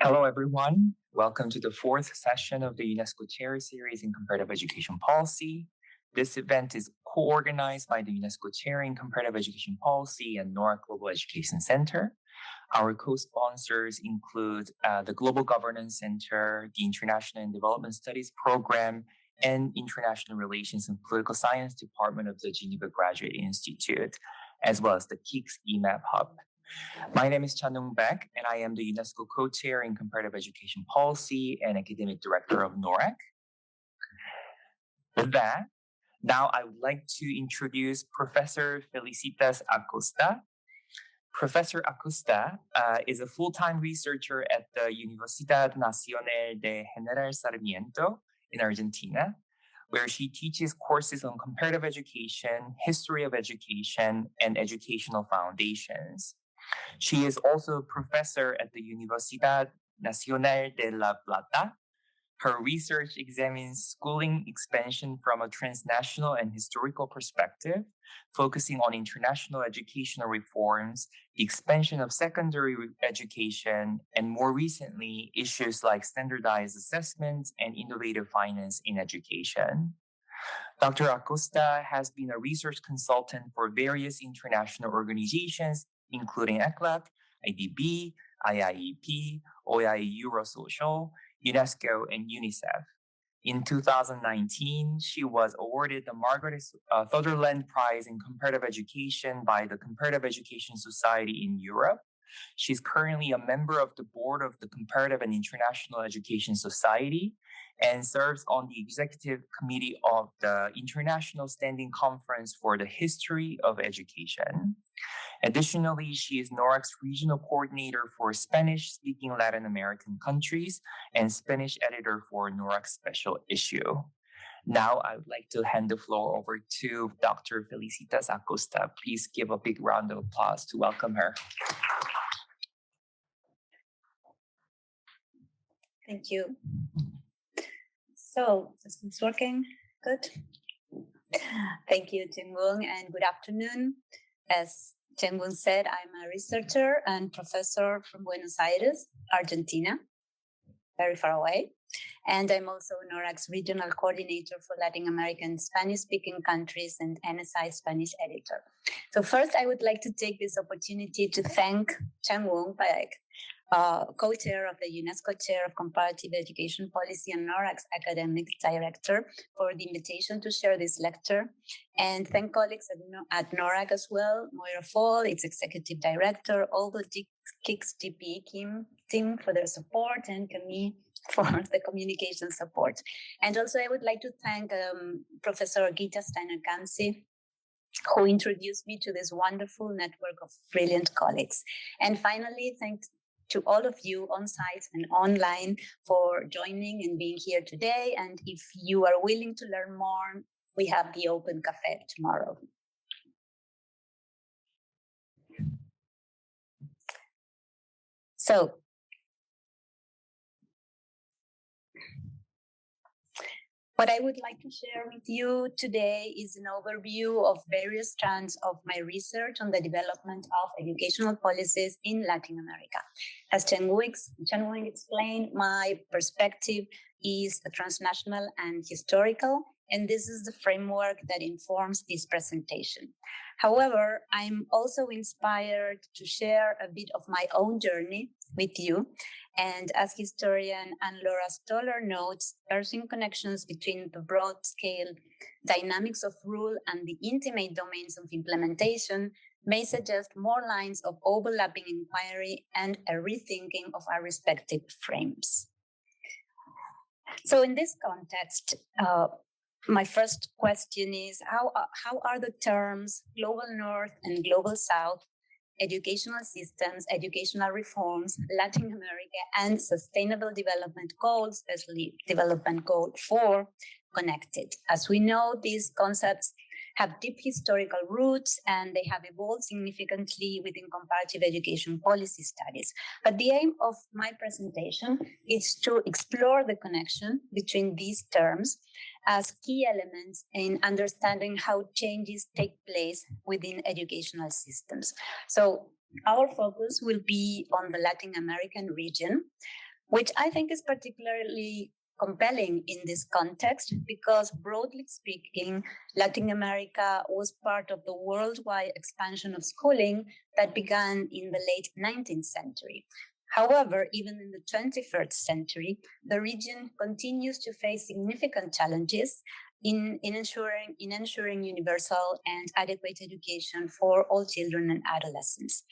Hello, everyone. Welcome to the fourth session of the UNESCO Chair Series in Comparative Education Policy. This event is co-organized by the UNESCO Chair in Comparative Education Policy and NORRAG Global Education Center. Our co-sponsors include the Global Governance Center, the International and Development Studies Program, and International Relations and Political Science Department of the Geneva Graduate Institute, as well as the KICS EMAP Hub. My name is Chan-Nung Baek, and I am the UNESCO Co-Chair in Comparative Education Policy and Academic Director of NORRAG. With that, now I would like to introduce Professor Felicitas Acosta. Professor Acosta is a full-time researcher at the Universidad Nacional de General Sarmiento in Argentina, where she teaches courses on comparative education, history of education, and educational foundations. She is also a professor at the Universidad Nacional de La Plata. Her research examines schooling expansion from a transnational and historical perspective, focusing on international educational reforms, the expansion of secondary education, and more recently, issues like standardized assessments and innovative finance in education. Dr. Acosta has been a research consultant for various international organizations, including ECLAC, IDB, IIEP, OIE Eurosocial, UNESCO, and UNICEF. In 2019, she was awarded the Margaret Sutherland Prize in Comparative Education by the Comparative Education Society in Europe. She's currently a member of the board of the Comparative and International Education Society and serves on the executive committee of the International Standing Conference for the History of Education. Additionally, she is NORRAG's regional coordinator for Spanish-speaking Latin American countries and Spanish editor for NORRAG's special issue. Now, I would like to hand the floor over to Dr. Felicitas Acosta. Please give a big round of applause to welcome her. Thank you. So, is this working? Good. Thank you, Chan-Nung, and good afternoon. As Chan-Nung said, I'm a researcher and professor from Buenos Aires, Argentina, very far away. And I'm also NORRAG's regional coordinator for Latin American Spanish-speaking countries and NSI Spanish editor. So first, I would like to take this opportunity to thank Chan-Nung Baek, co-chair of the UNESCO Chair of Comparative Education Policy and NORRAG's academic director, for the invitation to share this lecture. And thank colleagues at NORRAG as well, Moira Fall, its executive director, all the KICS GPE team for their support, and Camille for the communication support. And also I would like to thank Professor Gita Steiner-Kamsi, who introduced me to this wonderful network of brilliant colleagues. And finally, thanks to all of you on site and online for joining and being here today. And if you are willing to learn more, we have the open cafe tomorrow. So, what I would like to share with you today is an overview of various strands of my research on the development of educational policies in Latin America. As Chan-Nung explained, my perspective is transnational and historical, and this is the framework that informs this presentation. However, I'm also inspired to share a bit of my own journey with you. And as historian Anne-Laura Stoller notes, parsing connections between the broad-scale dynamics of rule and the intimate domains of implementation may suggest more lines of overlapping inquiry and a rethinking of our respective frames. So in this context, my first question is, how are the terms global north and global south, educational systems, educational reforms, Latin America, and sustainable development goals, especially development goal 4, connected? As we know, these concepts have deep historical roots and they have evolved significantly within comparative education policy studies. But the aim of my presentation is to explore the connection between these terms as key elements in understanding how changes take place within educational systems. So our focus will be on the Latin American region, which I think is particularly compelling in this context because, broadly speaking, Latin America was part of the worldwide expansion of schooling that began in the late 19th century. However, even in the 21st century, the region continues to face significant challenges in ensuring universal and adequate education for all children and adolescents.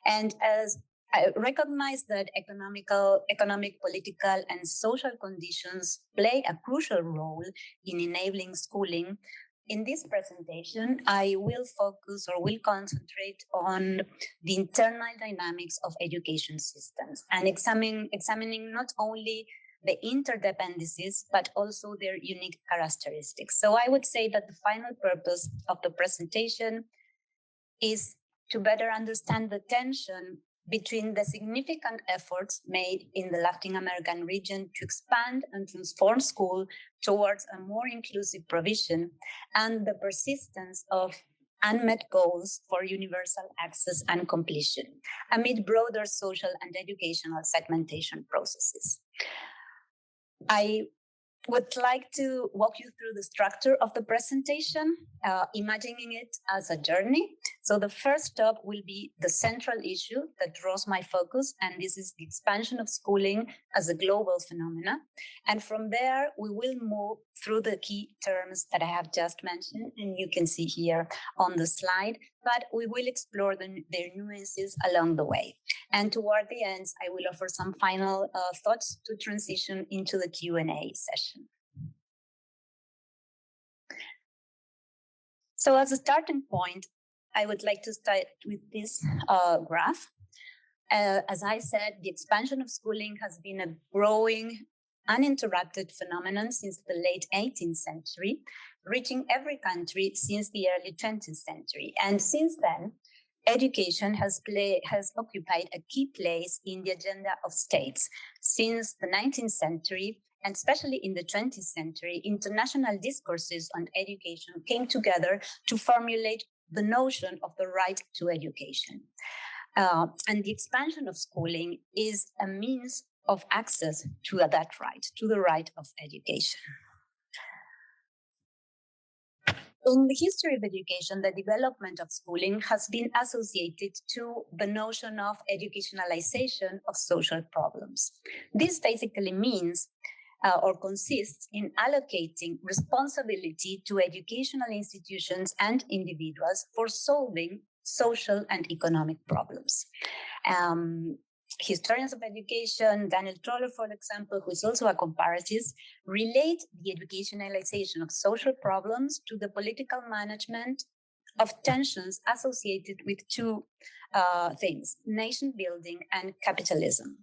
And as I recognize that economic, political, and social conditions play a crucial role in enabling schooling. In this presentation, I will focus or will concentrate on the internal dynamics of education systems and examining not only the interdependencies, but also their unique characteristics. So I would say that the final purpose of the presentation is to better understand the tension between the significant efforts made in the Latin American region to expand and transform school towards a more inclusive provision and the persistence of unmet goals for universal access and completion amid broader social and educational segmentation processes. I would like to walk you through the structure of the presentation, imagining it as a journey. So the first stop will be the central issue that draws my focus, and this is the expansion of schooling as a global phenomena. And from there, we will move through the key terms that I have just mentioned, and you can see here on the slide, but we will explore their nuances along the way. And toward the end, I will offer some final thoughts to transition into the Q&A session. So as a starting point, I would like to start with this graph. As I said, the expansion of schooling has been a growing, uninterrupted phenomenon since the late 18th century, reaching every country since the early 20th century. And since then, education has occupied a key place in the agenda of states. Since the 19th century, and especially in the 20th century, international discourses on education came together to formulate the notion of the right to education. And the expansion of schooling is a means of access to that right, to the right of education. In the history of education, the development of schooling has been associated to the notion of educationalization of social problems. This basically means or consists in allocating responsibility to educational institutions and individuals for solving social and economic problems. Historians of education, Daniel Troller, for example, who is also a comparative, relate the educationalization of social problems to the political management of tensions associated with two things, nation building and capitalism.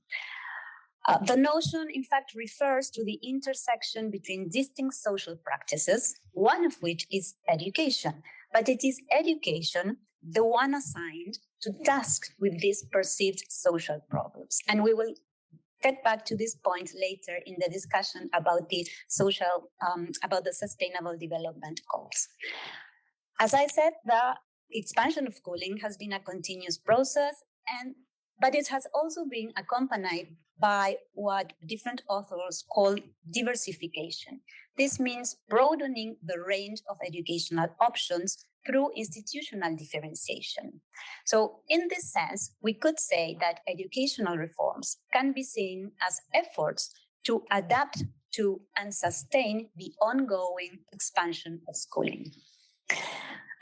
The notion, in fact, refers to the intersection between distinct social practices, one of which is education, but it is education, the one assigned to task with these perceived social problems. And we will get back to this point later in the discussion about the about the Sustainable Development Goals. As I said, the expansion of schooling has been a continuous process, but it has also been accompanied by what different authors call diversification. This means broadening the range of educational options through institutional differentiation. So in this sense, we could say that educational reforms can be seen as efforts to adapt to and sustain the ongoing expansion of schooling.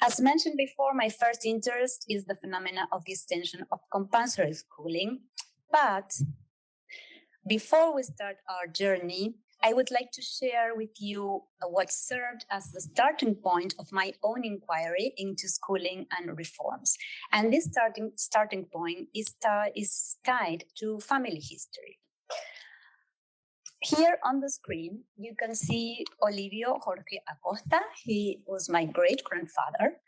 As mentioned before, my first interest is the phenomena of the extension of compulsory schooling. But before we start our journey, I would like to share with you what served as the starting point of my own inquiry into schooling and reforms. And this starting point is tied to family history. Here on the screen, you can see Olivio Jorge Acosta. He was my great-grandfather,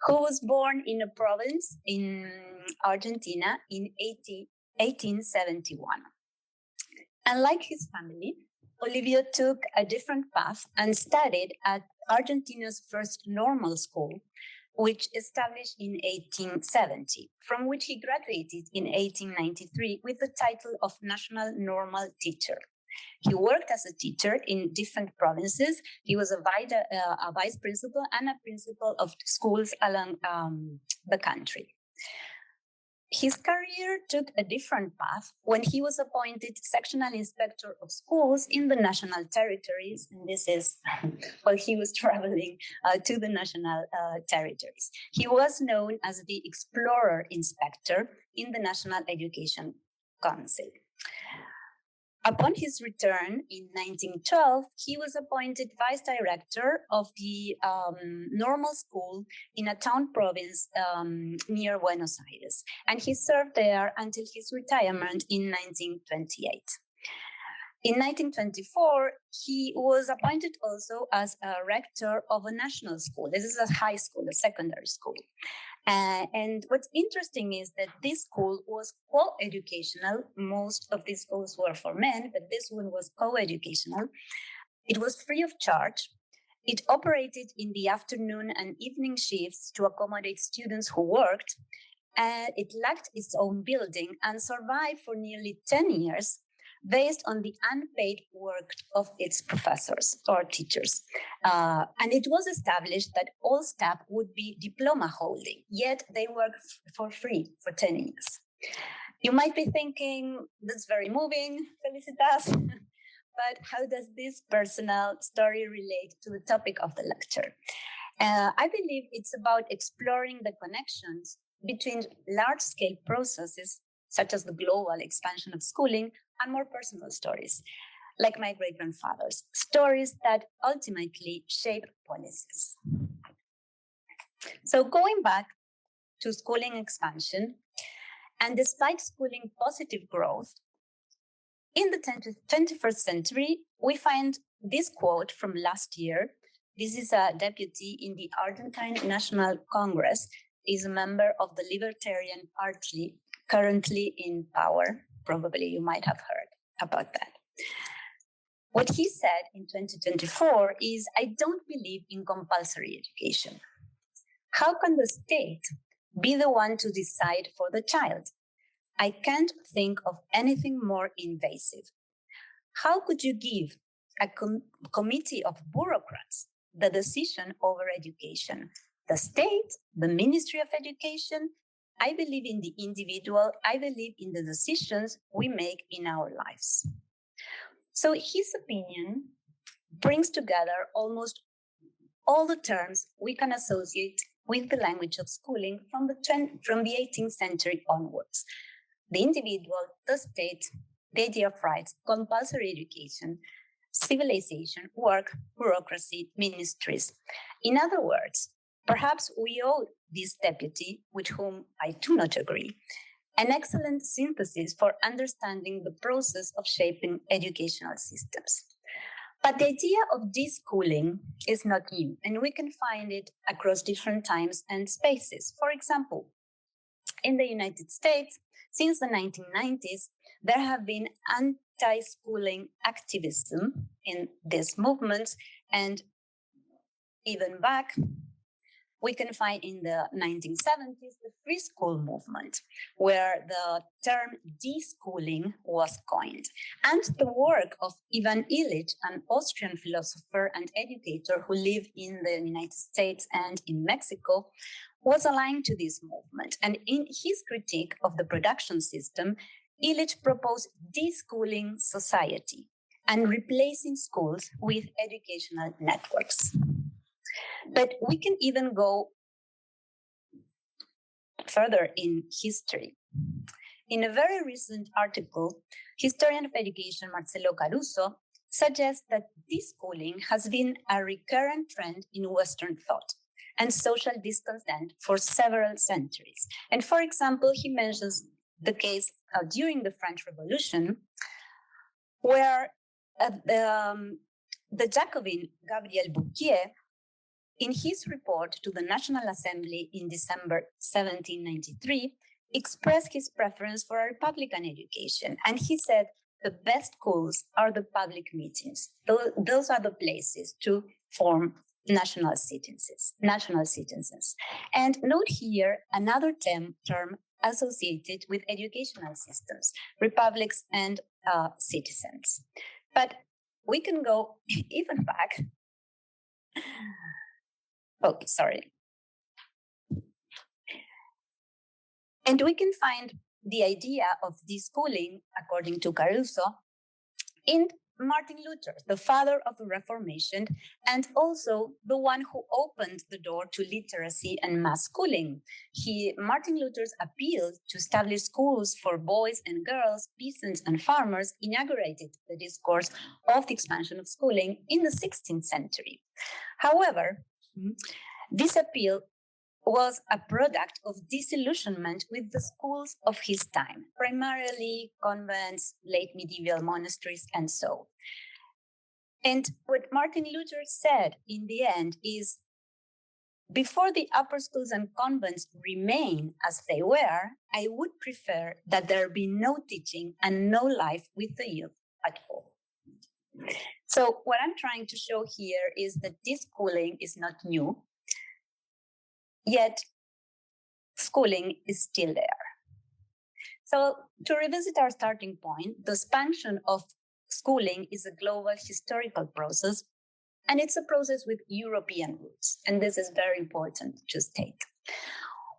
who was born in a province in Argentina in 1871. Unlike his family, Olivio took a different path and studied at Argentina's first normal school, which established in 1870, from which he graduated in 1893 with the title of National Normal Teacher. He worked as a teacher in different provinces. He was a vice principal and a principal of schools along the country. His career took a different path when he was appointed sectional inspector of schools in the national territories. And this is while he was traveling to the national territories. He was known as the explorer inspector in the National Education Council. Upon his return in 1912, he was appointed vice director of the normal school in a town province near Buenos Aires, and he served there until his retirement in 1928. In 1924, he was appointed also as a rector of a national school. This is a high school, a secondary school. And what's interesting is that this school was co-educational. Most of these schools were for men, but this one was co-educational. It was free of charge. It operated in the afternoon and evening shifts to accommodate students who worked. And it lacked its own building and survived for nearly 10 years based on the unpaid work of its professors or teachers. And it was established that all staff would be diploma holding, yet they worked for free for 10 years. You might be thinking, that's very moving, Felicitas, but how does this personal story relate to the topic of the lecture? I believe it's about exploring the connections between large-scale processes, such as the global expansion of schooling, and more personal stories, like my great-grandfather's, stories that ultimately shape policies. So going back to schooling expansion, and despite schooling positive growth, in the 21st century, we find this quote from last year. This is a deputy in the Argentine National Congress, is a member of the Libertarian Party, currently in power. Probably you might have heard about that. What he said in 2024 is, I don't believe in compulsory education. How can the state be the one to decide for the child? I can't think of anything more invasive. How could you give a committee of bureaucrats the decision over education? The state, the Ministry of Education. I believe in the individual. I believe in the decisions we make in our lives. So his opinion brings together almost all the terms we can associate with the language of schooling from the 18th century onwards. The individual, the state, the idea of rights, compulsory education, civilization, work, bureaucracy, ministries. In other words, perhaps we owe this deputy, with whom I do not agree, an excellent synthesis for understanding the process of shaping educational systems. But the idea of deschooling is not new, and we can find it across different times and spaces. For example, in the United States, since the 1990s, there have been anti-schooling activism in these movements, and even back, we can find in the 1970s the free school movement, where the term deschooling was coined. And the work of Ivan Illich, an Austrian philosopher and educator who lived in the United States and in Mexico, was aligned to this movement. And in his critique of the production system, Illich proposed deschooling society and replacing schools with educational networks. But we can even go further in history. In a very recent article, historian of education Marcelo Caruso suggests that deschooling has been a recurrent trend in Western thought and social discontent for several centuries. And for example, he mentions the case during the French Revolution, where the Jacobin Gabriel Bouquier, in his report to the National Assembly in December 1793, expressed his preference for a Republican education. And he said, the best schools are the public meetings. Those are the places to form national citizens. And note here another term associated with educational systems, republics and citizens. But we can go even back. Okay, sorry. And we can find the idea of deschooling, according to Caruso, in Martin Luther, the father of the Reformation, and also the one who opened the door to literacy and mass schooling. Martin Luther's appeal to establish schools for boys and girls, peasants and farmers, inaugurated the discourse of the expansion of schooling in the 16th century. However, this appeal was a product of disillusionment with the schools of his time, primarily convents, late medieval monasteries, and so. And what Martin Luther said in the end is, before the upper schools and convents remain as they were, I would prefer that there be no teaching and no life with the youth at all. So what I'm trying to show here is that this schooling is not new. Yet, schooling is still there. So, to revisit our starting point, the expansion of schooling is a global historical process, and it's a process with European roots. And this is very important to state.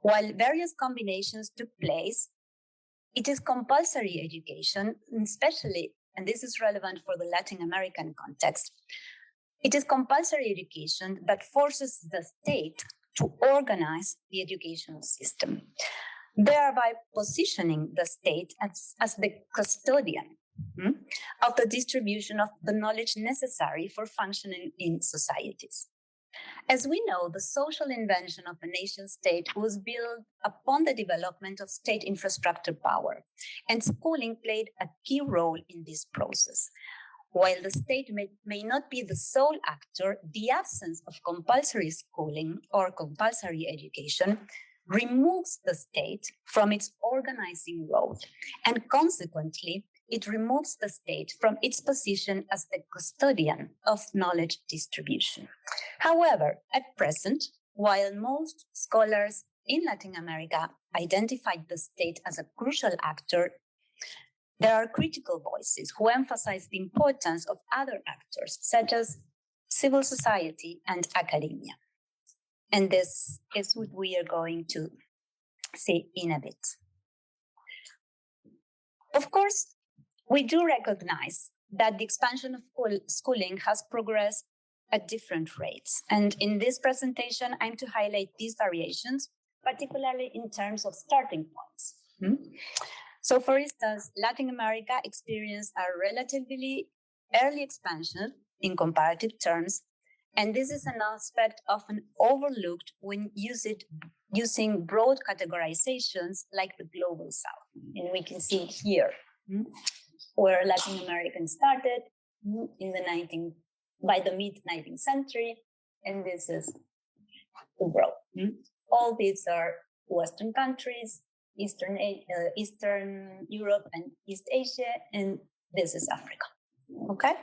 While various combinations took place, it is compulsory education, especially, and this is relevant for the Latin American context, it is compulsory education that forces the state to organize the educational system, thereby positioning the state as the custodian of the distribution of the knowledge necessary for functioning in societies. As we know, the social invention of the nation state was built upon the development of state infrastructure power, and schooling played a key role in this process. While the state may not be the sole actor, the absence of compulsory schooling or compulsory education removes the state from its organizing role, and consequently, it removes the state from its position as the custodian of knowledge distribution. However, at present, while most scholars in Latin America identified the state as a crucial actor, there are critical voices who emphasize the importance of other actors, such as civil society and academia. And this is what we are going to see in a bit. Of course, we do recognize that the expansion of schooling has progressed at different rates. And in this presentation, I'm to highlight these variations, particularly in terms of starting points. So, for instance, Latin America experienced a relatively early expansion in comparative terms, and this is an aspect often overlooked when using broad categorizations like the Global South. And we can see here where Latin America started by the mid-19th century, and this is the world. All these are Western countries, Eastern Europe and East Asia, and this is Africa. Okay?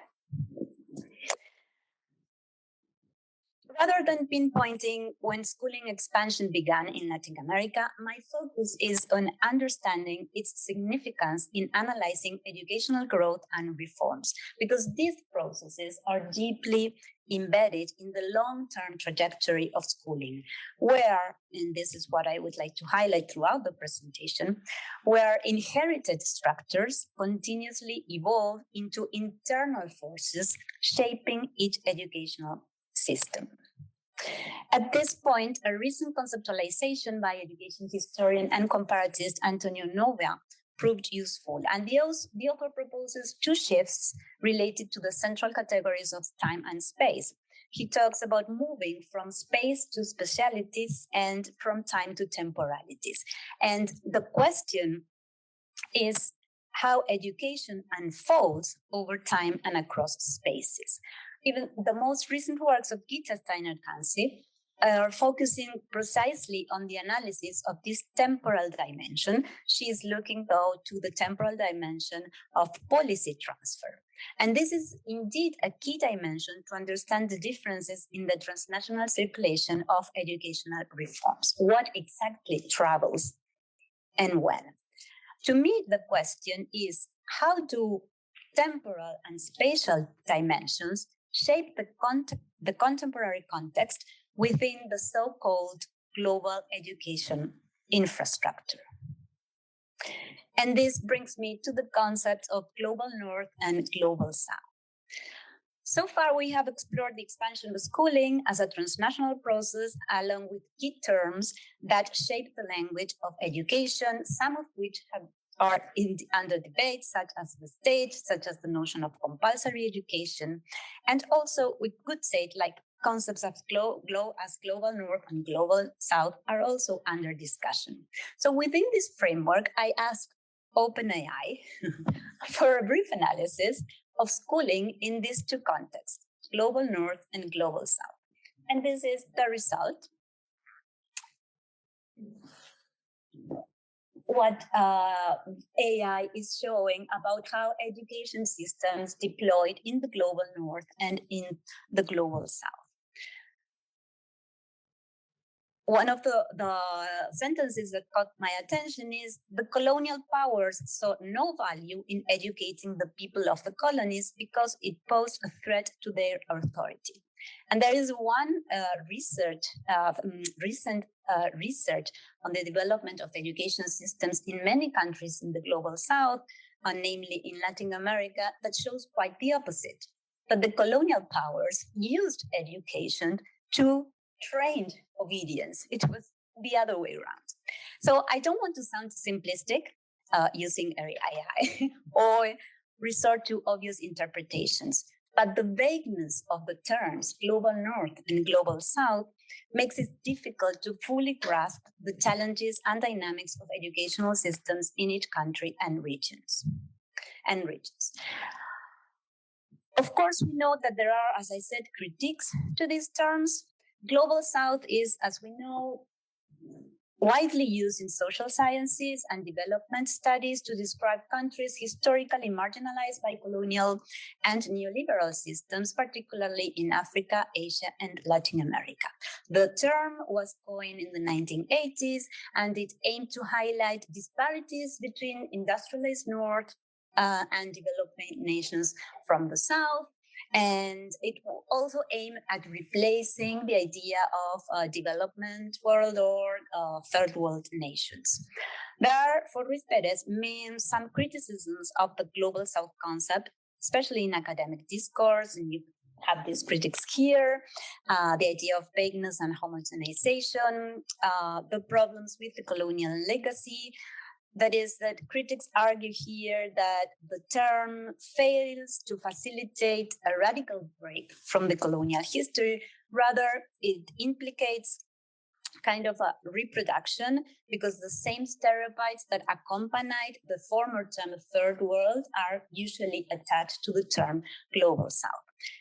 Rather than pinpointing when schooling expansion began in Latin America, my focus is on understanding its significance in analyzing educational growth and reforms, because these processes are deeply embedded in the long-term trajectory of schooling, where, and this is what I would like to highlight throughout the presentation, where inherited structures continuously evolve into internal forces shaping each educational system. At this point, a recent conceptualization by education historian and comparatist Antonio Novia proved useful, and the author proposes two shifts related to the central categories of time and space. He talks about moving from space to specialities and from time to temporalities. And the question is how education unfolds over time and across spaces. Even the most recent works of Gita Steiner-Kansi are focusing precisely on the analysis of this temporal dimension. She is looking, though, to the temporal dimension of policy transfer. And this is indeed a key dimension to understand the differences in the transnational circulation of educational reforms. What exactly travels and when? To me, the question is, how do temporal and spatial dimensions shape the contemporary context within the so-called global education infrastructure? And this brings me to the concepts of global north and global south. So far, we have explored the expansion of schooling as a transnational process, along with key terms that shape the language of education, some of which are under debate, such as the state, such as the notion of compulsory education. And also, we could say it like concepts of global north and global south are also under discussion. So within this framework, I asked OpenAI for a brief analysis of schooling in these two contexts, global north and global south. And this is the result. What AI is showing about how education systems deployed in the global north and in the global south. One of the sentences that caught my attention is the colonial powers saw no value in educating the people of the colonies because it posed a threat to their authority. And there is one recent research on the development of education systems in many countries in the global south, namely in Latin America, that shows quite the opposite. That the colonial powers used education to train obedience. It was the other way around. So I don't want to sound simplistic using AI or resort to obvious interpretations. But the vagueness of the terms global north and global south makes it difficult to fully grasp the challenges and dynamics of educational systems in each country and regions. Of course, we know that there are, as I said, critiques to these terms. Global south is, as we know, widely used in social sciences and development studies to describe countries historically marginalized by colonial and neoliberal systems, particularly in Africa, Asia, and Latin America. The term was coined in the 1980s, and it aimed to highlight disparities between industrialized North and developing nations from the South. And it will also aim at replacing the idea of development world or third world nations. There are, for Ruiz Perez, some criticisms of the global south concept, especially in academic discourse, and you have these critics here, the idea of vagueness and homogenization, the problems with the colonial legacy. That is, that critics argue here that the term fails to facilitate a radical break from the colonial history. Rather, it implicates kind of a reproduction, because the same stereotypes that accompanied the former term third world are usually attached to the term global south.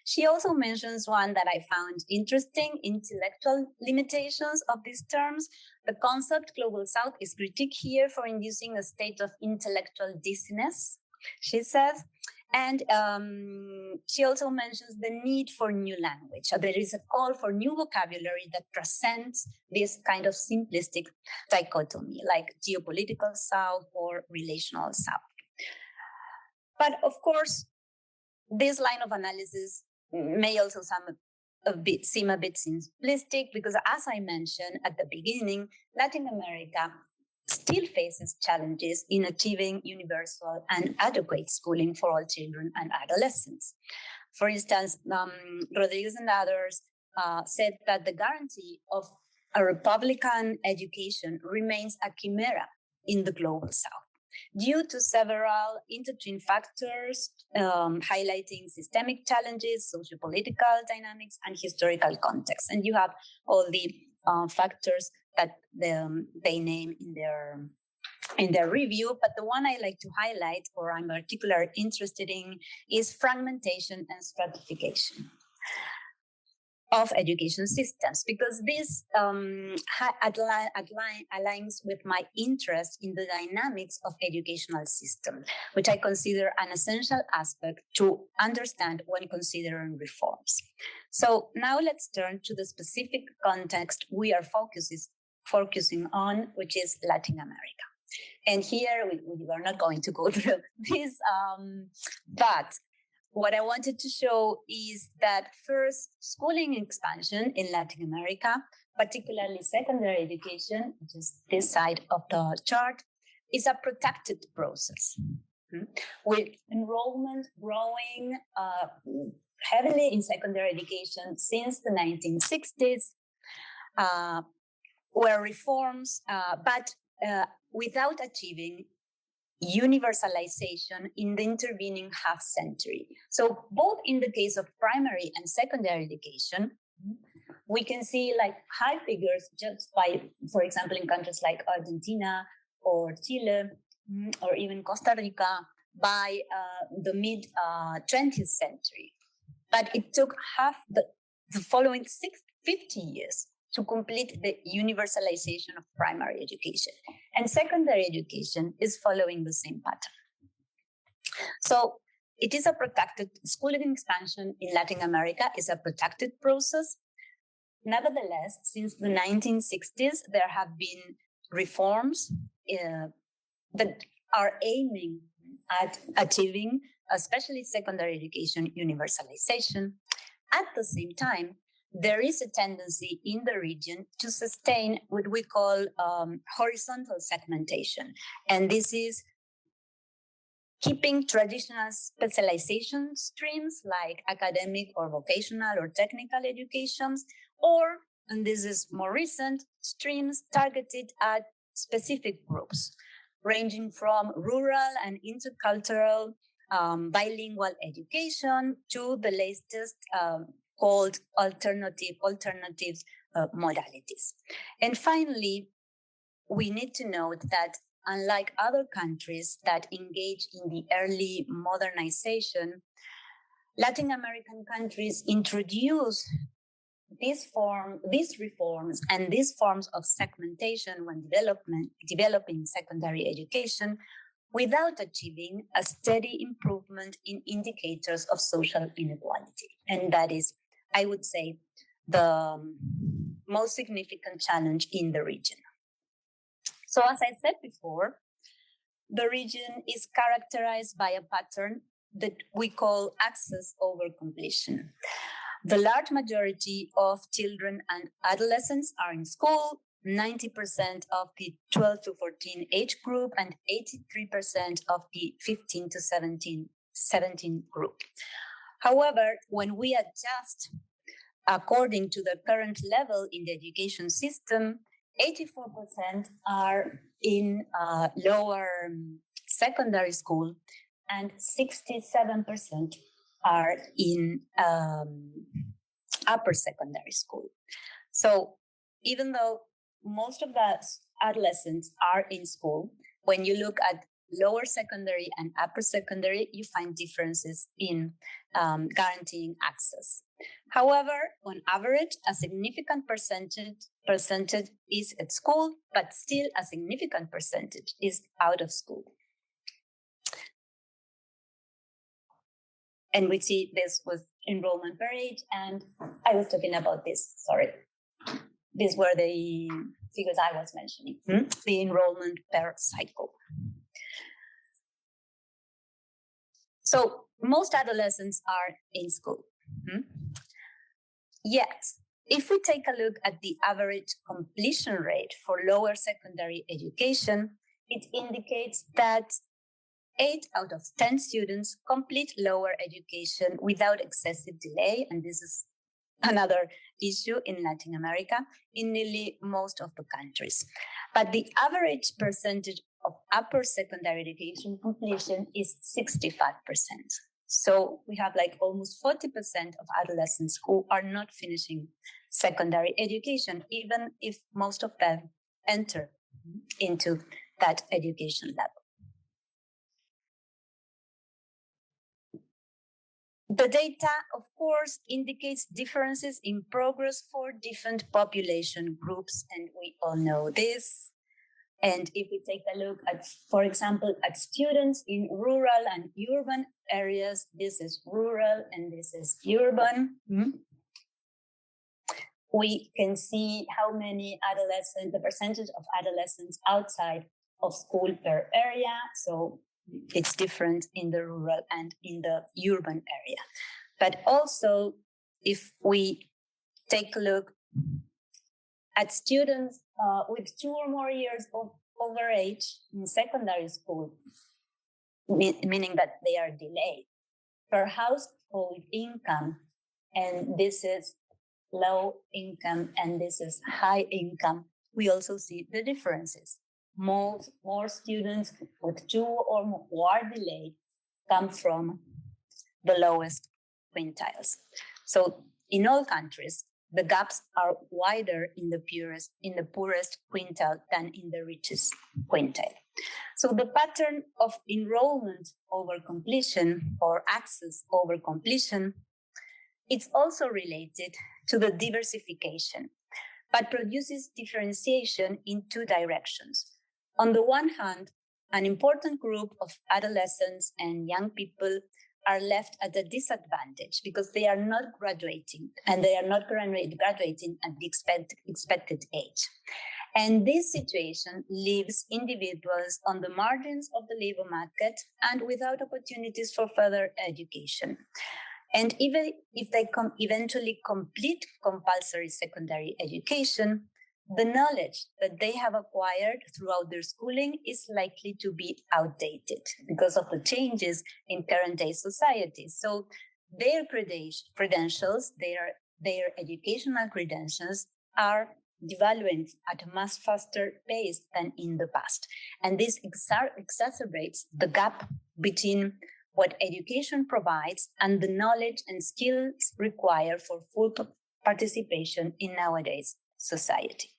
She also mentions one that I found interesting: intellectual limitations of these terms. The concept global south is critiqued here for inducing a state of intellectual dizziness, she says. And she also mentions the need for new language. So there is a call for new vocabulary that transcends this kind of simplistic dichotomy, like geopolitical south or relational south. But of course, this line of analysis may also seem a bit simplistic, because as I mentioned at the beginning, Latin America still faces challenges in achieving universal and adequate schooling for all children and adolescents. For instance, Rodriguez and others said that the guarantee of a Republican education remains a chimera in the global south, due to several intertwined factors highlighting systemic challenges, sociopolitical dynamics, and historical context. And you have all the factors that they name in their review. But the one I like to highlight, or I'm particularly interested in, is fragmentation and stratification. of education systems, because this aligns with my interest in the dynamics of educational system, which I consider an essential aspect to understand when considering reforms. So now let's turn to the specific context we are focusing on, which is Latin America. And here we are not going to go through this, but what I wanted to show is that first, schooling expansion in Latin America, particularly secondary education, which is this side of the chart, is a protected process, with enrollment growing heavily in secondary education since the 1960s, where reforms, but without achieving universalization in the intervening half century. So both in the case of primary and secondary education, we can see like high figures just by, for example, in countries like Argentina or Chile or even Costa Rica by the mid 20th century. But it took the following 50 years to complete the universalization of primary education. And secondary education is following the same pattern. So it is a protected, schooling expansion in Latin America is a protected process. Nevertheless, since the 1960s, there have been reforms that are aiming at achieving, especially secondary education universalization. At the same time, there is a tendency in the region to sustain what we call horizontal segmentation. And this is keeping traditional specialization streams like academic or vocational or technical educations, or, and this is more recent, streams targeted at specific groups, ranging from rural and intercultural bilingual education to the latest called alternative modalities. And finally, we need to note that unlike other countries that engage in the early modernization, Latin American countries introduce these reforms and these forms of segmentation when developing secondary education without achieving a steady improvement in indicators of social inequality. And that is, I would say, the most significant challenge in the region. So as I said before, the region is characterized by a pattern that we call access over completion. The large majority of children and adolescents are in school, 90% of the 12 to 14 age group, and 83% of the 15 to 17 group. However, when we adjust according to the current level in the education system, 84% are in lower secondary school and 67% are in upper secondary school. So even though most of the adolescents are in school, when you look at lower secondary and upper secondary, you find differences in guaranteeing access. However, on average, a significant percentage is at school, but still a significant percentage is out of school. And we see this with enrollment per age, and I was talking about this, sorry. These were the figures I was mentioning, the enrollment per cycle. So most adolescents are in school. Yet, if we take a look at the average completion rate for lower secondary education, it indicates that 8 out of 10 students complete lower education without excessive delay, and this is another issue in Latin America, in nearly most of the countries. But the average percentage of upper secondary education completion is 65%. So we have like almost 40% of adolescents who are not finishing secondary education, even if most of them enter into that education level. The data, of course, indicates differences in progress for different population groups, and we all know this. And if we take a look at, for example, at students in rural and urban areas, this is rural and this is urban. We can see how many adolescents, the percentage of adolescents outside of school per area. So it's different in the rural and in the urban area. But also, if we take a look at students with 2 or more years of over age in secondary school, meaning that they are delayed, per household income, and this is low income and this is high income, we also see the differences. More students with 2 or more who are delayed come from the lowest quintiles. So in all countries, the gaps are wider in the poorest quintile than in the richest quintile. So the pattern of enrollment over completion or access over completion, it's also related to the diversification, but produces differentiation in 2 directions. On the one hand, an important group of adolescents and young people are left at a disadvantage because they are not graduating, and they are not graduating at the expected age. And this situation leaves individuals on the margins of the labor market and without opportunities for further education. And even if they eventually complete compulsory secondary education, the knowledge that they have acquired throughout their schooling is likely to be outdated because of the changes in current day society. So their credentials, their educational credentials are devaluing at a much faster pace than in the past. And this exacerbates the gap between what education provides and the knowledge and skills required for full participation in nowadays society.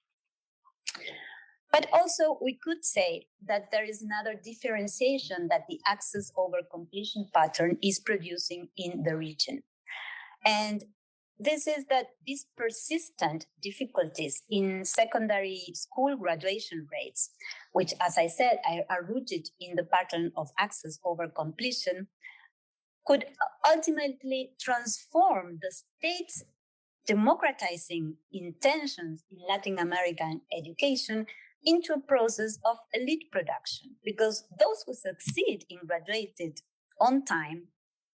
But also, we could say that there is another differentiation that the access over completion pattern is producing in the region. And this is that these persistent difficulties in secondary school graduation rates, which, as I said, are rooted in the pattern of access over completion, could ultimately transform the state's democratizing intentions in Latin American education into a process of elite production, because those who succeed in graduating on time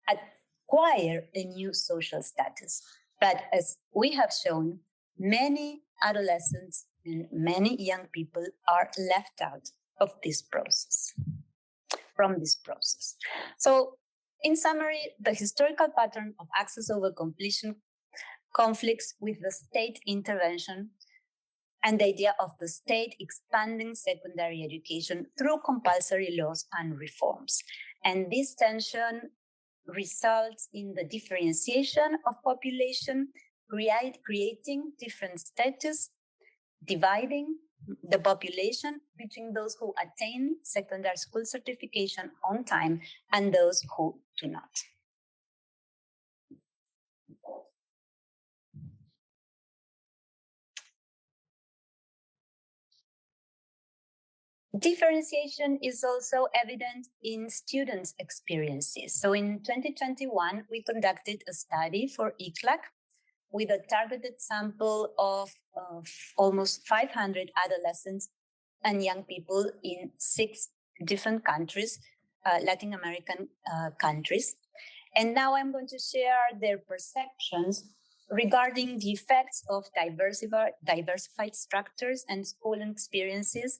acquire a new social status. But as we have shown, many adolescents and many young people are left out of this process, from this process. So, in summary, the historical pattern of access over completion conflicts with the state intervention and the idea of the state expanding secondary education through compulsory laws and reforms. And this tension results in the differentiation of population, creating different status, dividing the population between those who attain secondary school certification on time and those who do not. Differentiation is also evident in students' experiences. So in 2021, we conducted a study for ICLAC with a targeted sample of almost 500 adolescents and young people in 6 different countries, Latin American countries. And now I'm going to share their perceptions regarding the effects of diversified structures and schooling experiences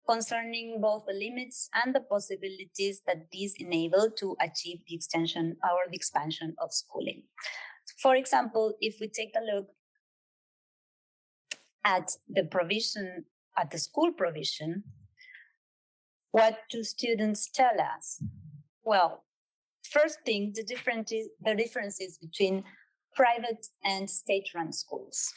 concerning both the limits and the possibilities that these enable to achieve the extension or the expansion of schooling. For example, if we take a look at the provision, at the school provision, what do students tell us? Well, first thing, the differences between private and state-run schools.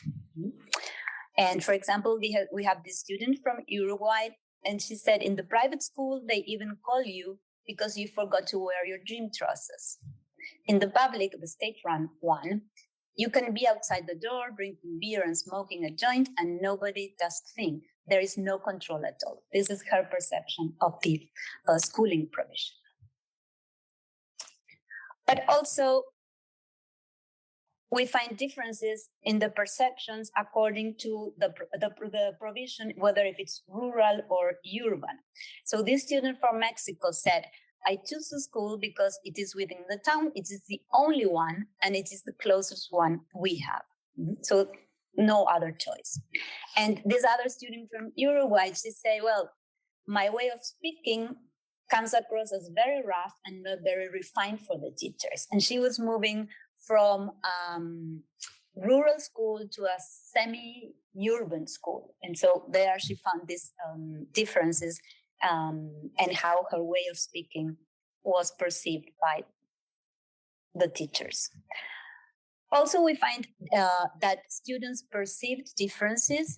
And for example, we have this student from Uruguay, and she said in the private school, they even call you because you forgot to wear your gym trousers. In the public, the state-run one, you can be outside the door drinking beer and smoking a joint and nobody does a thing. There is no control at all. This is her perception of the schooling provision. But also, we find differences in the perceptions according to the provision, whether if it's rural or urban. So this student from Mexico said, I choose the school because it is within the town, it is the only one, and it is the closest one we have. So no other choice. And this other student from Uruguay, she say, well, my way of speaking comes across as very rough and not very refined for the teachers. And she was moving from rural school to a semi-urban school. And so there she found these differences and how her way of speaking was perceived by the teachers. Also, we find that students perceived differences,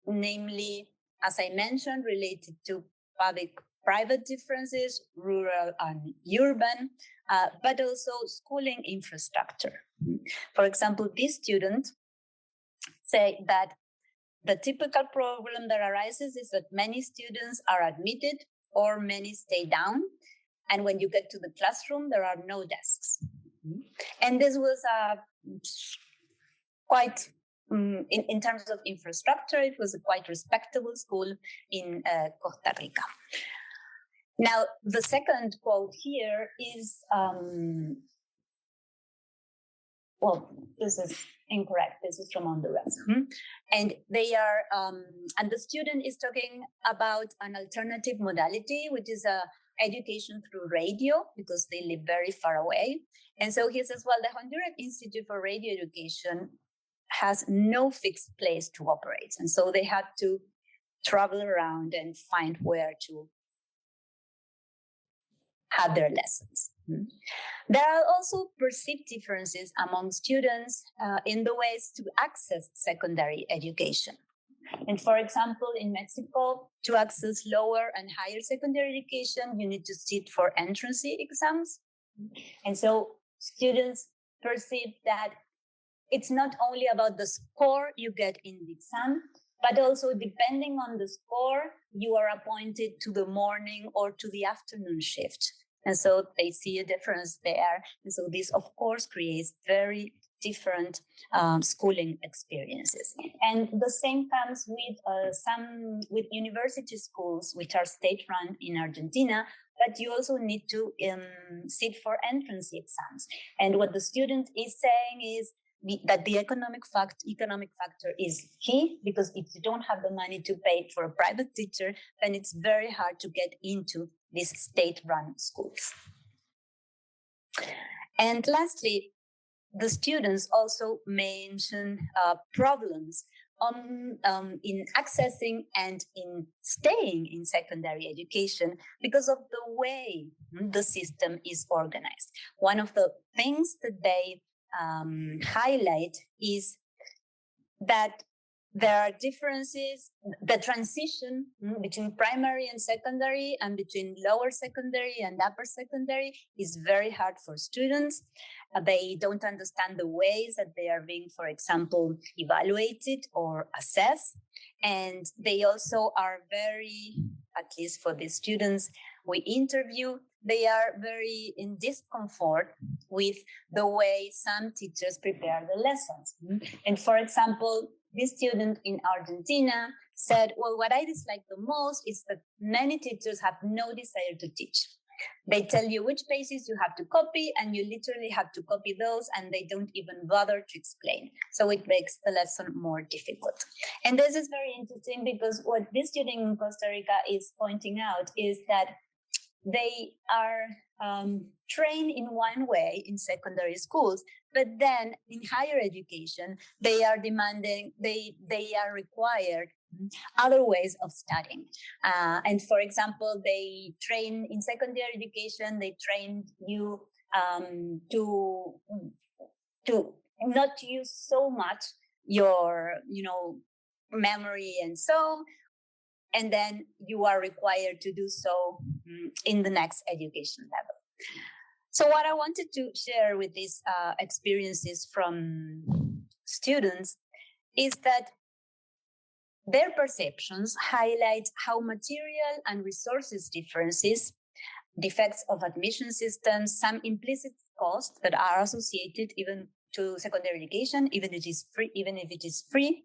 namely, as I mentioned, related to public-private differences, rural and urban, but also schooling infrastructure. For example, this student say that the typical problem that arises is that many students are admitted or many stay down. And when you get to the classroom, there are no desks. And this was quite, in terms of infrastructure, it was a quite respectable school in Costa Rica. Now, the second quote here is, well, this is incorrect. This is from Honduras. And they are, and the student is talking about an alternative modality, which is education through radio, because they live very far away. And so he says, well, the Honduran Institute for Radio Education has no fixed place to operate. And so they had to travel around and find where to have their lessons. There are also perceived differences among students in the ways to access secondary education. And for example, in Mexico, to access lower and higher secondary education, you need to sit for entrance exams. And so students perceive that it's not only about the score you get in the exam, but also depending on the score, you are appointed to the morning or to the afternoon shift. And so they see a difference there. And so this, of course, creates very different schooling experiences. And the same comes with university schools, which are state-run in Argentina, but you also need to sit for entrance exams. And what the student is saying is that the economic factor is key, because if you don't have the money to pay for a private teacher, then it's very hard to get into these state-run schools. And lastly, the students also mention problems in accessing and in staying in secondary education because of the way the system is organized. One of the things that they highlight is that there are differences, the transition between primary and secondary and between lower secondary and upper secondary is very hard for students. They don't understand the ways that they are being, for example, evaluated or assessed. And they also are very, at least for the students we interview, they are very in discomfort with the way some teachers prepare the lessons. And for example, this student in Argentina said, well, what I dislike the most is that many teachers have no desire to teach. They tell you which pages you have to copy, and you literally have to copy those, and they don't even bother to explain. So it makes the lesson more difficult. And this is very interesting because what this student in Costa Rica is pointing out is that they are trained in one way in secondary schools, but then in higher education, they are demanding, they are required other ways of studying. And for example, they train in secondary education, they train you to not use so much your, memory and so, and then you are required to do so in the next education level. So what I wanted to share with these experiences from students is that their perceptions highlight how material and resources differences, defects of admission systems, some implicit costs that are associated even to secondary education, even if it is free,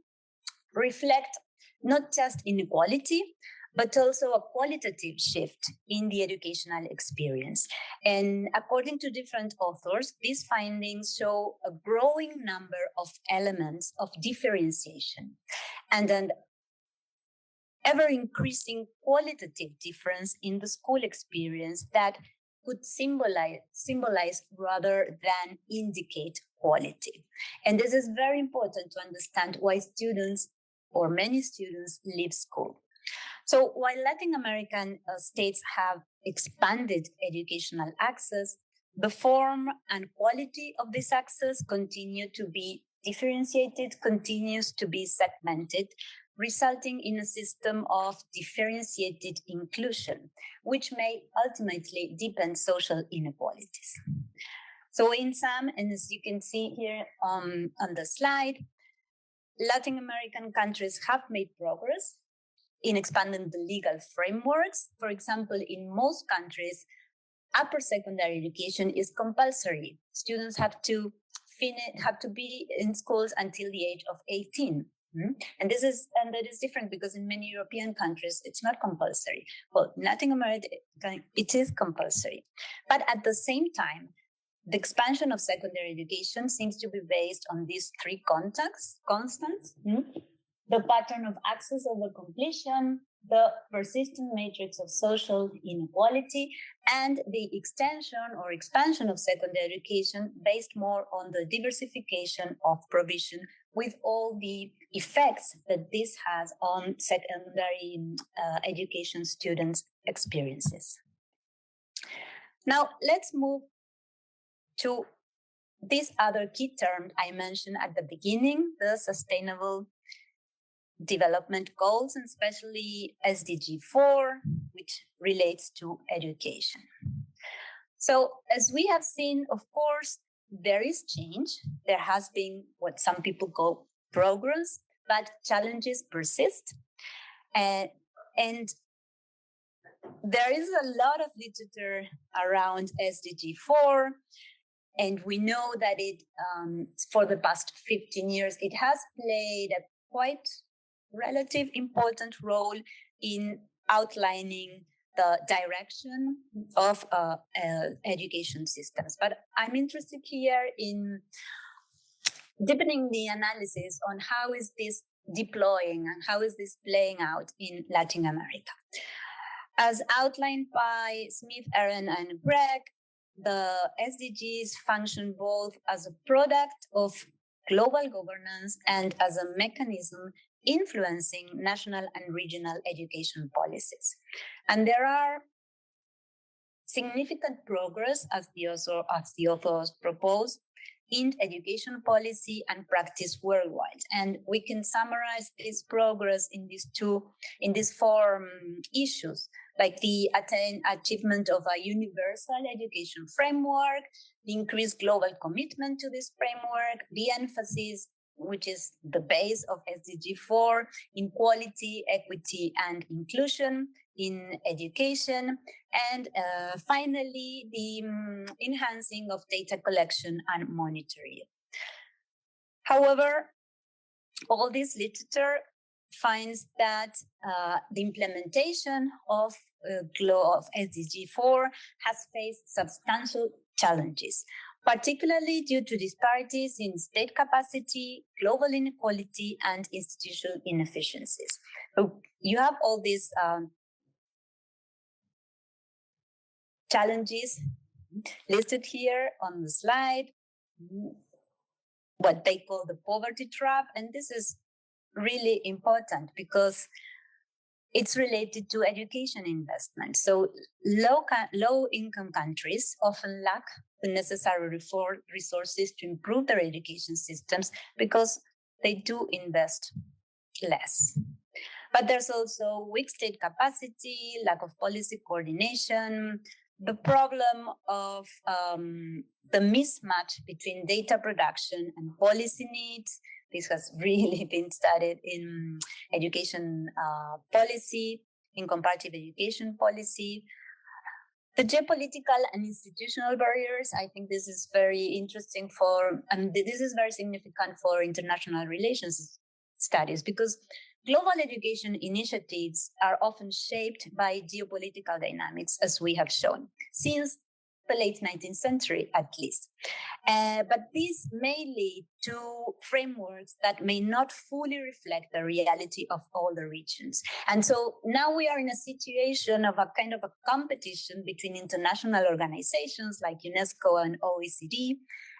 reflect not just inequality, but also a qualitative shift in the educational experience. And according to different authors, these findings show a growing number of elements of differentiation and an ever-increasing qualitative difference in the school experience that could symbolize rather than indicate quality. And this is very important to understand why students or many students leave school. So while Latin American states have expanded educational access, the form and quality of this access continue to be differentiated, continues to be segmented, resulting in a system of differentiated inclusion, which may ultimately deepen social inequalities. So in sum, and as you can see here on the slide, Latin American countries have made progress in expanding the legal frameworks. For example, in most countries, upper secondary education is compulsory. Students have to be in schools until the age of 18. And that is different because in many European countries, it's not compulsory. Well, in Latin America, it is compulsory. But at the same time, the expansion of secondary education seems to be based on these three constants: the pattern of access over completion, the persistent matrix of social inequality, and the extension or expansion of secondary education based more on the diversification of provision, with all the effects that this has on secondary education students' experiences. Now, let's move to this other key term I mentioned at the beginning, the Sustainable Development Goals, and especially SDG 4, which relates to education. So as we have seen, of course, there is change. There has been what some people call progress, but challenges persist. And there is a lot of literature around SDG 4, and we know that it, for the past 15 years, it has played a quite relative important role in outlining the direction of education systems. But I'm interested here in deepening the analysis on how is this deploying and how is this playing out in Latin America. As outlined by Smith, Aaron, and Greg, the SDGs function both as a product of global governance and as a mechanism influencing national and regional education policies. And there are significant progress, as the authors propose, in education policy and practice worldwide. And we can summarize this progress in these four issues, like the achievement of a universal education framework, the increased global commitment to this framework, the emphasis, which is the base of SDG 4, in quality, equity, and inclusion in education, and finally, the enhancing of data collection and monitoring. However, all this literature finds that the implementation of SDG 4 has faced substantial challenges, particularly due to disparities in state capacity, global inequality, and institutional inefficiencies. So you have all these challenges listed here on the slide, what they call the poverty trap. And this is really important because it's related to education investment. So low-income countries often lack the necessary resources to improve their education systems because they do invest less. But there's also weak state capacity, lack of policy coordination, the problem of the mismatch between data production and policy needs. This has really been studied in education policy, in comparative education policy. The geopolitical and institutional barriers, I think this is very interesting this is very significant for international relations studies, because global education initiatives are often shaped by geopolitical dynamics, as we have shown, since the late 19th century, at least. But this may lead to frameworks that may not fully reflect the reality of all the regions. And so now we are in a situation of a kind of a competition between international organizations like UNESCO and OECD.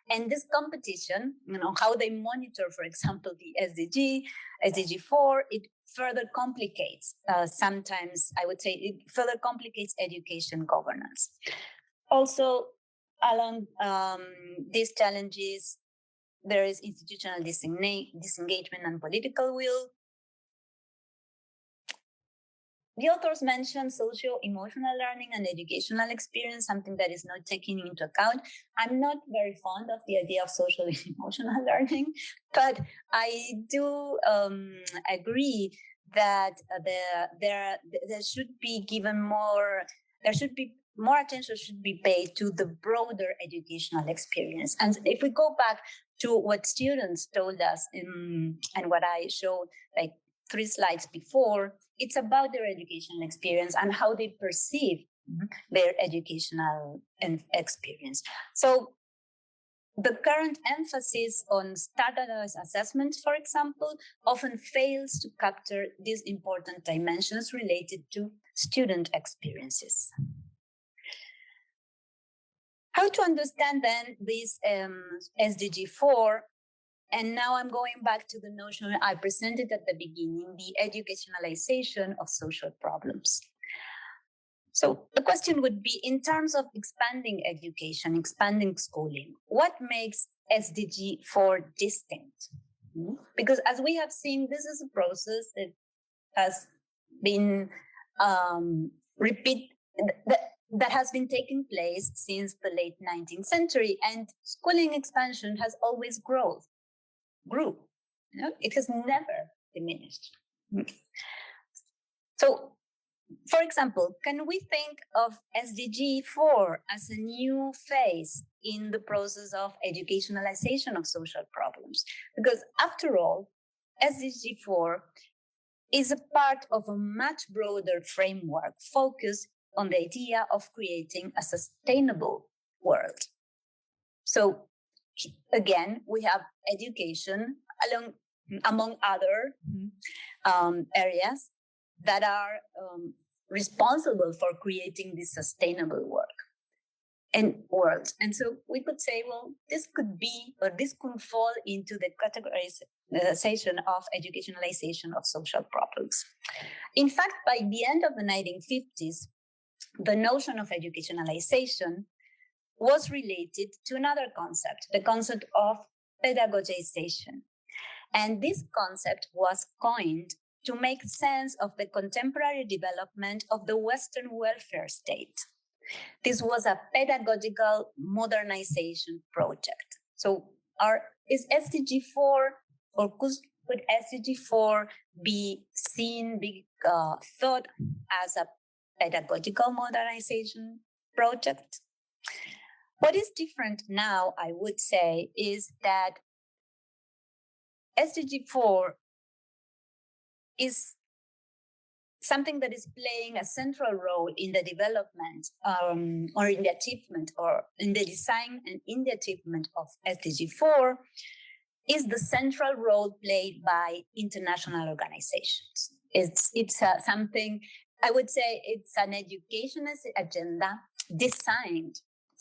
And this competition, how they monitor, for example, the SDG 4, it further complicates, sometimes I would say it further complicates education governance. Also, along these challenges, there is institutional disengagement and political will. The authors mentioned socio-emotional learning and educational experience, something that is not taken into account. I'm not very fond of the idea of social-emotional learning, but I do agree that there should be given more, more attention should be paid to the broader educational experience. And if we go back to what students told us and what I showed, like 3 slides before, it's about their educational experience and how they perceive their educational experience. So the current emphasis on standardized assessments, for example, often fails to capture these important dimensions related to student experiences. How to understand then this SDG 4? And now I'm going back to the notion I presented at the beginning, the educationalization of social problems. So the question would be, in terms of expanding education, expanding schooling, what makes SDG 4 distinct? Because as we have seen, this is a process that has been that has been taking place since the late 19th century, and schooling expansion has always grew. It has never diminished. So, for example, can we think of SDG 4 as a new phase in the process of educationalization of social problems? Because after all, SDG 4 is a part of a much broader framework focused on the idea of creating a sustainable world. So again, we have education among other areas that are responsible for creating this sustainable world. And so we could say, well, this could be, or this could fall into the categorization of educationalization of social problems. In fact, by the end of the 1950s, the notion of educationalization was related to another concept, the concept of pedagogization. And this concept was coined to make sense of the contemporary development of the Western welfare state. This was a pedagogical modernization project. So is SDG 4, or could SDG 4 be thought as a pedagogical modernization project? What is different now, I would say, is that SDG 4 is something that is playing a central role in the development or in the achievement, or in the design and in the achievement of SDG 4, is the central role played by international organizations. It's something, I would say, it's an educationist agenda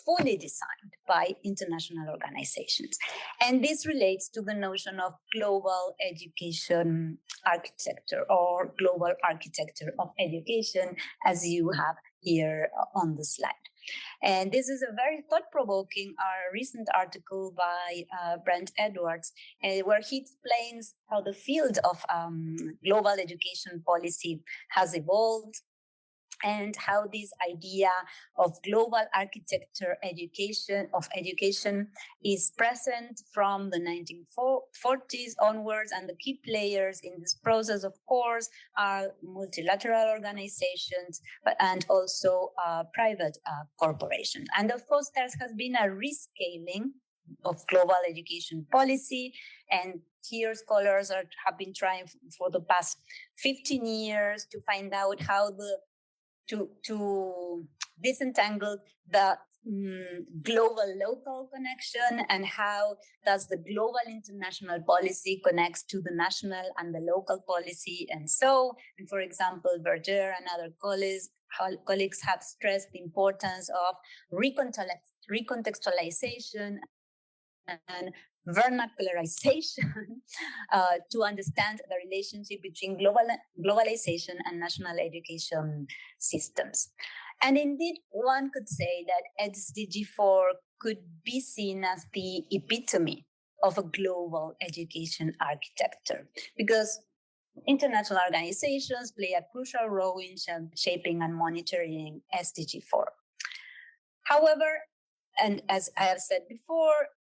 fully designed by international organizations. And this relates to the notion of global education architecture, or global architecture of education, as you have here on the slide. And this is a very thought-provoking recent article by Brent Edwards, where he explains how the field of global education policy has evolved. and how this idea of global architecture education is present from the 1940s onwards. And the key players in this process, of course, are multilateral organizations, and also private corporations. And of course, there has been a rescaling of global education policy. And here scholars have been trying for the past 15 years to find out how to disentangle the global local connection, and how does the global international policy connects to the national and the local policy. And for example, Berger and other colleagues have stressed the importance of recontextualization and vernacularization to understand the relationship between globalization and national education systems. And indeed, one could say that SDG 4 could be seen as the epitome of a global education architecture, because international organizations play a crucial role in shaping and monitoring SDG 4. However, and as I have said before,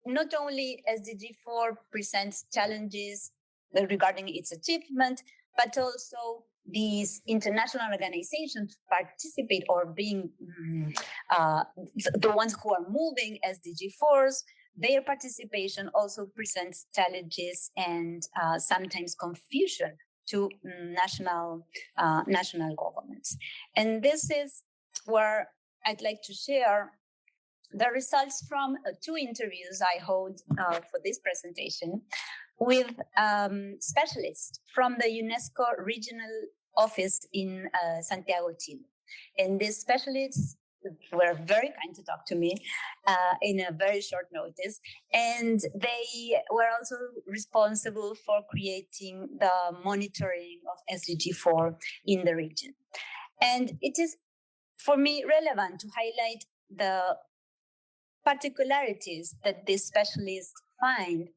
not only SDG 4 presents challenges regarding its achievement, but also these international organizations participate, or being the ones who are moving SDG 4s, their participation also presents challenges and sometimes confusion to national governments. And this is where I'd like to share the results from 2 interviews I hold for this presentation with specialists from the UNESCO regional office in Santiago, Chile. And these specialists were very kind to talk to me in a very short notice. And they were also responsible for creating the monitoring of SDG 4 in the region. And it is, for me, relevant to highlight the particularities that these specialists find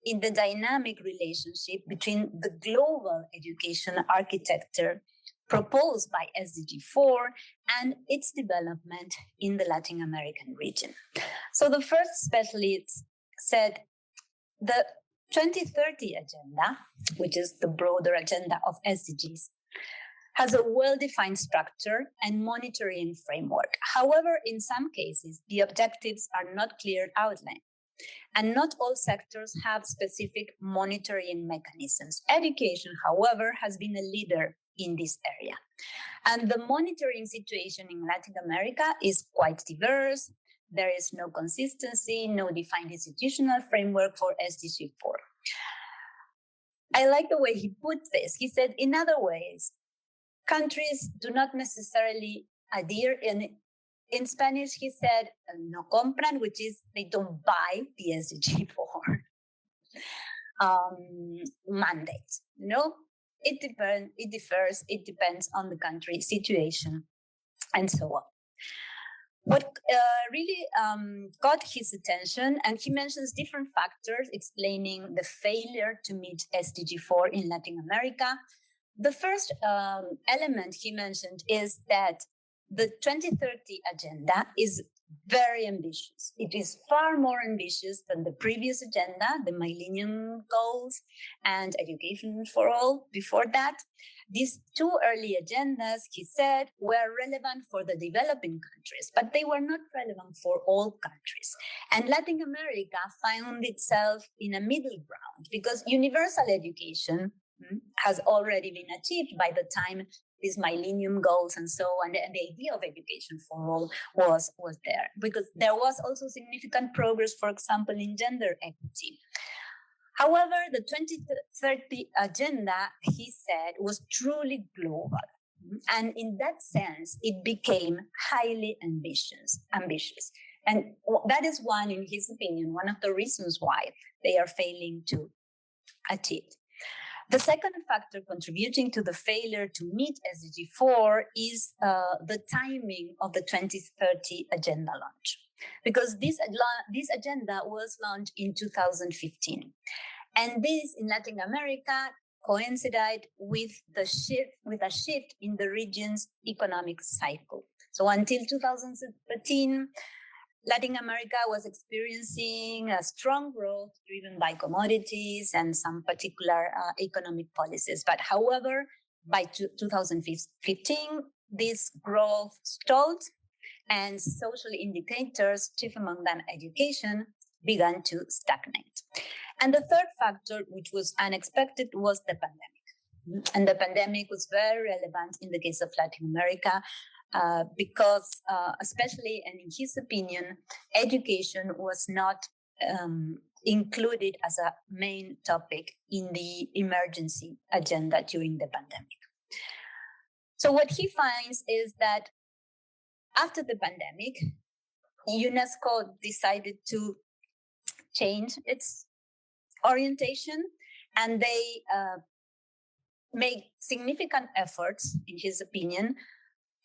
in the dynamic relationship between the global education architecture proposed by SDG 4 and its development in the Latin American region. So the first specialist said the 2030 agenda, which is the broader agenda of SDGs, has a well-defined structure and monitoring framework. However, in some cases, the objectives are not clear outlined, and not all sectors have specific monitoring mechanisms. Education, however, has been a leader in this area. And the monitoring situation in Latin America is quite diverse. There is no consistency, no defined institutional framework for SDG 4. I like the way he put this. He said, in other ways, countries do not necessarily adhere. In Spanish, he said, no compran, which is they don't buy the SDG 4 mandate. It differs, it depends on the country situation, and so on. What really got his attention, and he mentions different factors explaining the failure to meet SDG 4 in Latin America. The first element he mentioned is that the 2030 agenda is very ambitious. It is far more ambitious than the previous agenda, the Millennium Goals and Education for All before that. These 2 early agendas, he said, were relevant for the developing countries, but they were not relevant for all countries. And Latin America found itself in a middle ground because universal education has already been achieved by the time these Millennium Goals and so on, and the idea of education for all was there, because there was also significant progress, for example, in gender equity. However, the 2030 agenda, he said, was truly global. And in that sense, it became highly ambitious. And that is in his opinion, one of the reasons why they are failing to achieve. The second factor contributing to the failure to meet SDG 4 is the timing of the 2030 agenda launch, because this agenda was launched in 2015. And this in Latin America coincided with a shift in the region's economic cycle. So until 2013, Latin America was experiencing a strong growth driven by commodities and some particular economic policies. But however, by 2015, this growth stalled and social indicators, chief among them education, began to stagnate. And the third factor, which was unexpected, was the pandemic. And the pandemic was very relevant in the case of Latin America, because especially, and in his opinion, education was not included as a main topic in the emergency agenda during the pandemic. So what he finds is that after the pandemic, UNESCO decided to change its orientation, and they made significant efforts, in his opinion,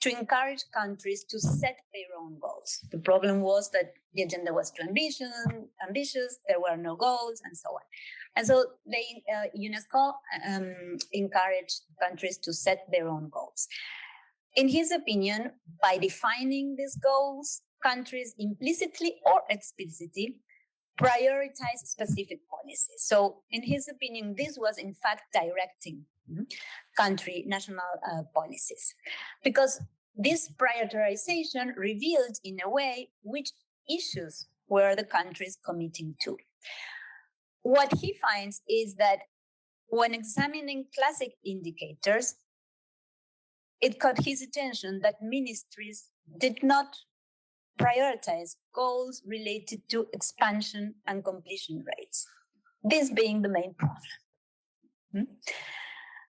to encourage countries to set their own goals. The problem was that the agenda was too ambitious, there were no goals, and so on. And so UNESCO encouraged countries to set their own goals. In his opinion, by defining these goals, countries implicitly or explicitly prioritize specific policies. So in his opinion, this was in fact directing country national policies, because this prioritization revealed in a way which issues were the countries committing to. What he finds is that when examining classic indicators, it caught his attention that ministries did not prioritize goals related to expansion and completion rates, this being the main problem.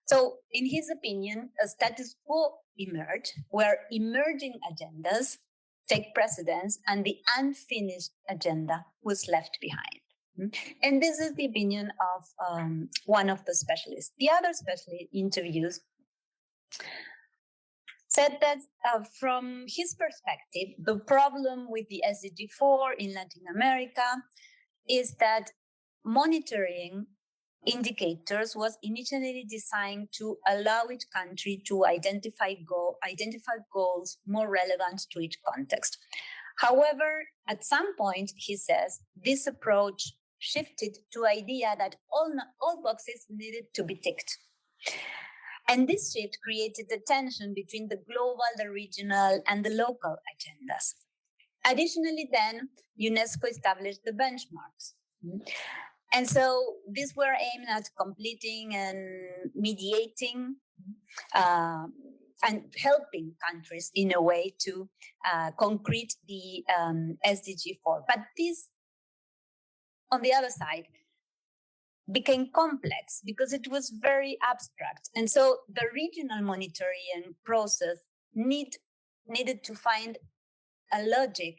So, in his opinion, a status quo emerged where emerging agendas take precedence and the unfinished agenda was left behind. And this is the opinion of one of the specialists. The other specialist interviews said that from his perspective, the problem with the SDG 4 in Latin America is that monitoring indicators was initially designed to allow each country to identify goals more relevant to each context. However, at some point, he says, this approach shifted to idea that all boxes needed to be ticked. And this shift created a tension between the global, the regional, and the local agendas. Additionally, then, UNESCO established the benchmarks. And so these were aimed at completing and mediating and helping countries in a way to concrete the SDG 4. But this, on the other side, became complex because it was very abstract. And so the regional monitoring process needed to find a logic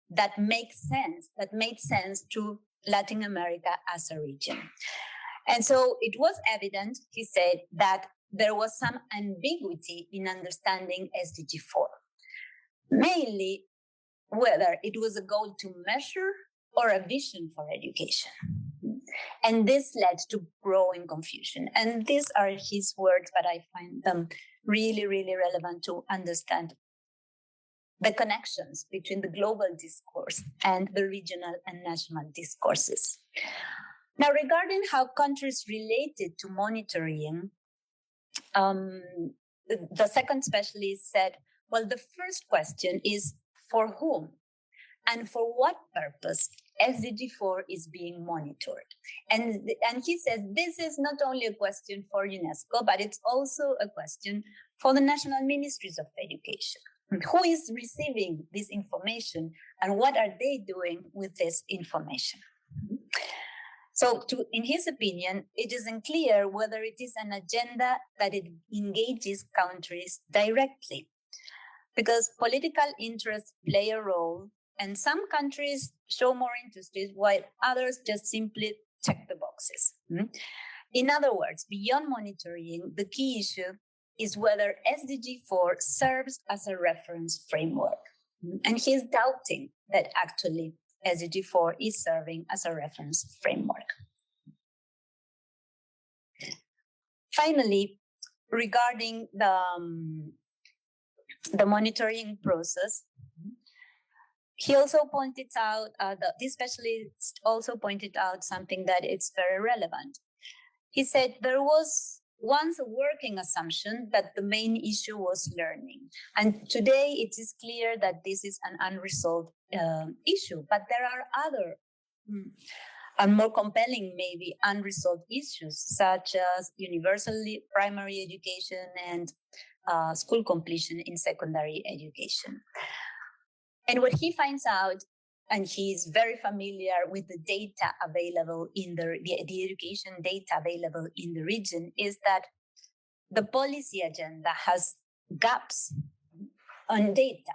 that made sense to Latin America as a region. And so it was evident, he said, that there was some ambiguity in understanding SDG 4, mainly whether it was a goal to measure or a vision for education. And this led to growing confusion. And these are his words, but I find them really, really relevant to understand the connections between the global discourse and the regional and national discourses. Now, regarding how countries related to monitoring, the second specialist said, well, the first question is for whom and for what purpose SDG 4 is being monitored. And he says this is not only a question for UNESCO, but it's also a question for the national ministries of education. Who is receiving this information and what are they doing with this information? So in his opinion, it isn't clear whether it is an agenda that it engages countries directly, because political interests play a role and some countries show more interest while others just simply check the boxes. In other words, beyond monitoring, the key issue is whether SDG 4 serves as a reference framework. And he's doubting that actually SDG 4 is serving as a reference framework. Finally, regarding the monitoring process, he also pointed out, this specialist also pointed out something that is very relevant. He said there was once a working assumption that the main issue was learning. And today it is clear that this is an unresolved issue, but there are other and more compelling, maybe unresolved issues, such as universal primary education and school completion in secondary education. And what he finds out, and he's very familiar with the data available in the education data available in the region, is that the policy agenda has gaps on data.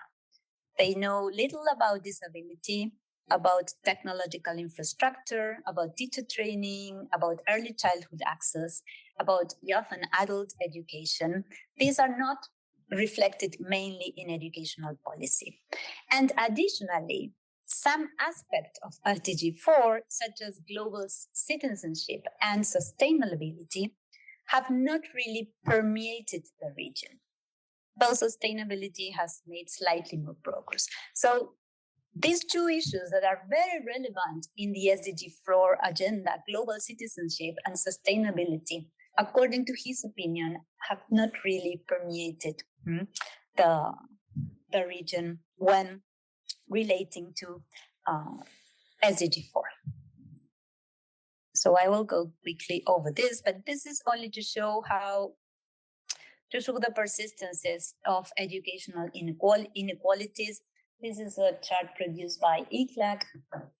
They know little about disability, about technological infrastructure, about teacher training, about early childhood access, about youth and adult education. These are not reflected mainly in educational policy. And additionally, some aspects of SDG 4, such as global citizenship and sustainability, have not really permeated the region, though sustainability has made slightly more progress. So these two issues that are very relevant in the SDG 4 agenda, global citizenship and sustainability, according to his opinion, have not really permeated the region when relating to SDG 4. So I will go quickly over this, but this is only to show the persistences of educational inequalities. This is a chart produced by ICLAC,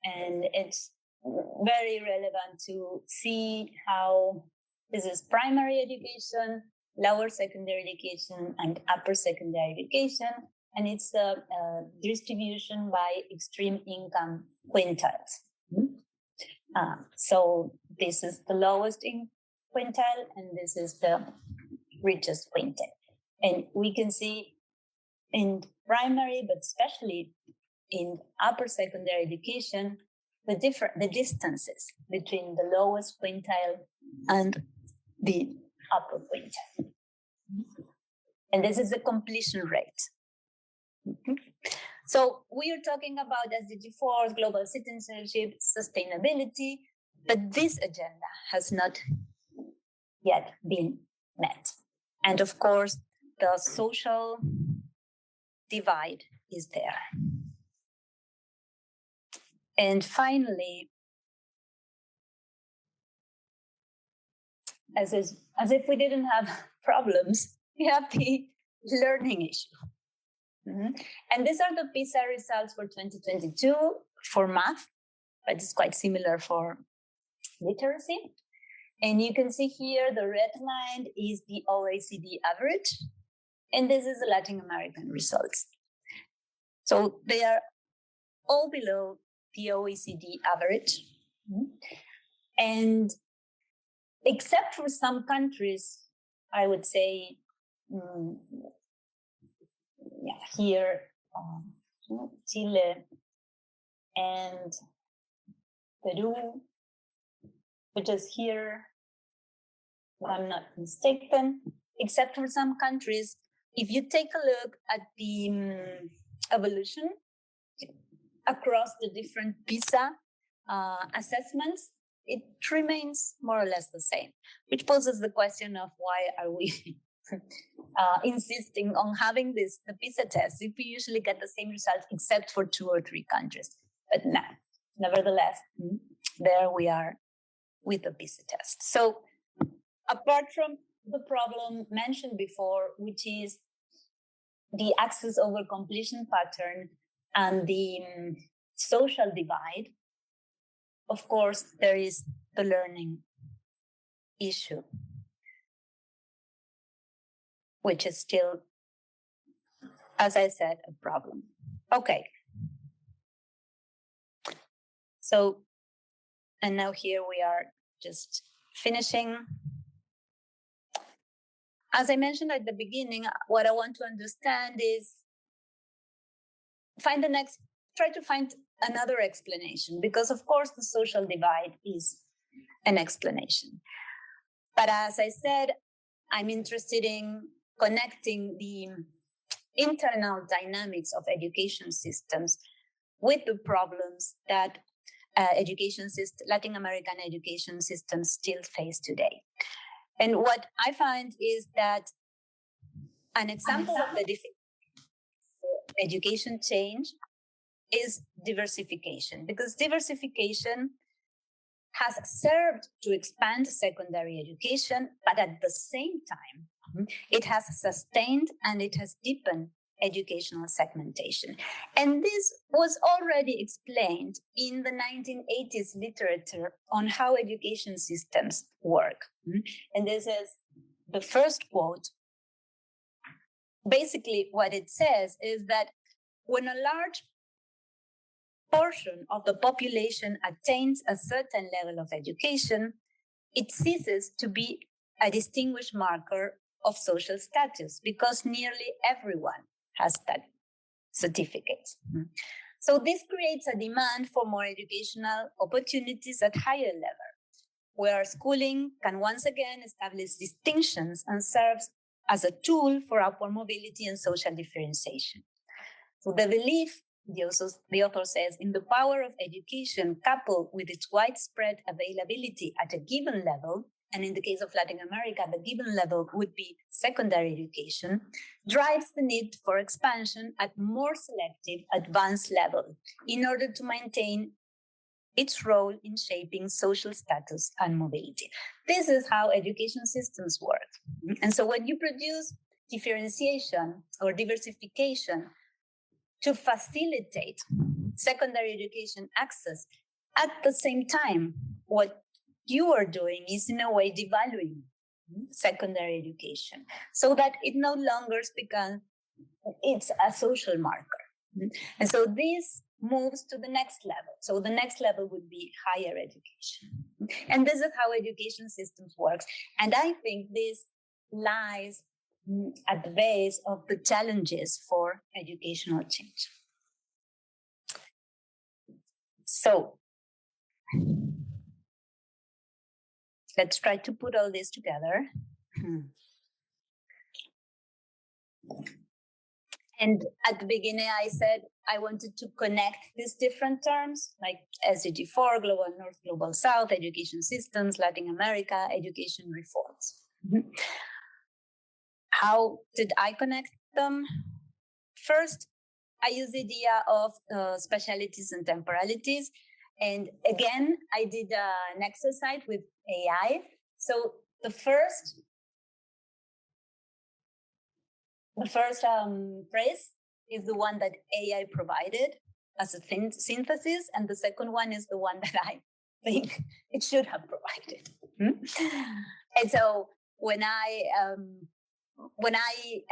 and it's very relevant to see how this is primary education, lower secondary education, and upper secondary education. And it's a distribution by extreme income quintiles. So this is the lowest in quintile, and this is the richest quintile. And we can see in primary, but especially in upper secondary education, the distances between the lowest quintile and the upper quintile. And this is the completion rate. So we are talking about SDG 4, global citizenship, sustainability, but this agenda has not yet been met. And of course, the social divide is there. And finally, as if we didn't have problems, we have the learning issue. And these are the PISA results for 2022 for math, but it's quite similar for literacy. And you can see here the red line is the OECD average, and this is the Latin American results. So they are all below the OECD average. And except for some countries, I would say, here, Chile and Peru, which is here, if I'm not mistaken, except for some countries, if you take a look at the evolution across the different PISA assessments, it remains more or less the same, which poses the question of why are we insisting on having the PISA test if we usually get the same results except for 2 or 3 countries. But no, nevertheless, there we are with the PISA test. So apart from the problem mentioned before, which is the access over completion pattern and the social divide, of course, there is the learning issue, which is still, as I said, a problem. Okay. So, and now here we are just finishing. As I mentioned at the beginning, what I want to understand is try to find another explanation, because of course the social divide is an explanation. But as I said, I'm interested in connecting the internal dynamics of education systems with the problems that Latin American education systems still face today. And what I find is that an example of the education change is diversification, because diversification has served to expand secondary education, but at the same time, it has sustained and it has deepened educational segmentation. And this was already explained in the 1980s literature on how education systems work. And this is the first quote. Basically, what it says is that when a large portion of the population attains a certain level of education, it ceases to be a distinguished marker of social status because nearly everyone has that certificate. So this creates a demand for more educational opportunities at higher level, where schooling can once again establish distinctions and serves as a tool for upward mobility and social differentiation. So the belief, the author says, in the power of education coupled with its widespread availability at a given level, and in the case of Latin America, the given level would be secondary education, drives the need for expansion at more selective, advanced level in order to maintain its role in shaping social status and mobility. This is how education systems work. And so when you produce differentiation or diversification to facilitate secondary education access, at the same time, what you are doing is in a way devaluing secondary education so that it no longer becomes, it's a social marker. And so this moves to the next level. So the next level would be higher education. And this is how education systems works. And I think this lies at the base of the challenges for educational change. So let's try to put all this together. And at the beginning, I said I wanted to connect these different terms like SDG4, Global North, Global South, education systems, Latin America, education reforms. How did I connect them? First, I use the idea of specialities and temporalities. And again, I did an exercise with AI. So the first phrase is the one that AI provided as a synthesis, and the second one is the one that I think it should have provided. And so when I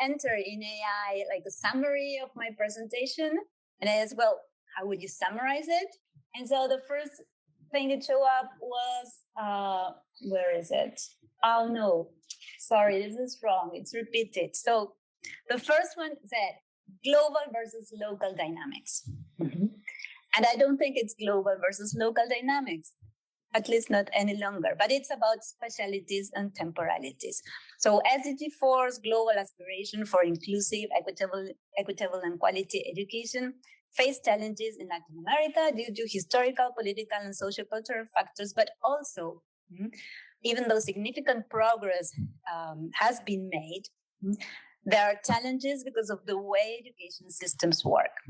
enter in AI like a summary of my presentation, and I asked, well, how would you summarize it? And so the first thing that showed up was, where is it? Oh no, sorry, this is wrong. It's repeated. So the first one said global versus local dynamics. And I don't think it's global versus local dynamics, at least not any longer, but it's about specialities and temporalities. So SDG4's global aspiration for inclusive, equitable and quality education face challenges in Latin America due to historical, political, and socio-cultural factors, but also, even though significant progress has been made, there are challenges because of the way education systems work.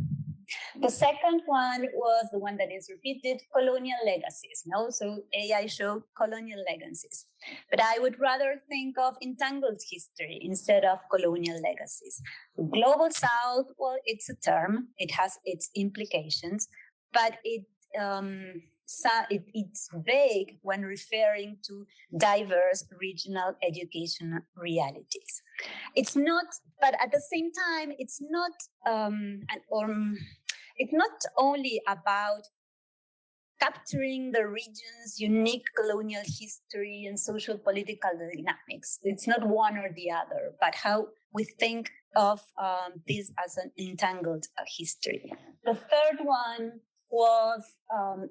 The second one was the one that is repeated, colonial legacies. So AI showed colonial legacies. But I would rather think of entangled history instead of colonial legacies. Global South, well, it's a term. It has its implications, but it's vague when referring to diverse regional education realities. It's not, but at the same time, it's not it's not only about capturing the region's unique colonial history and social political dynamics. It's not one or the other, but how we think of this as an entangled history. The third one was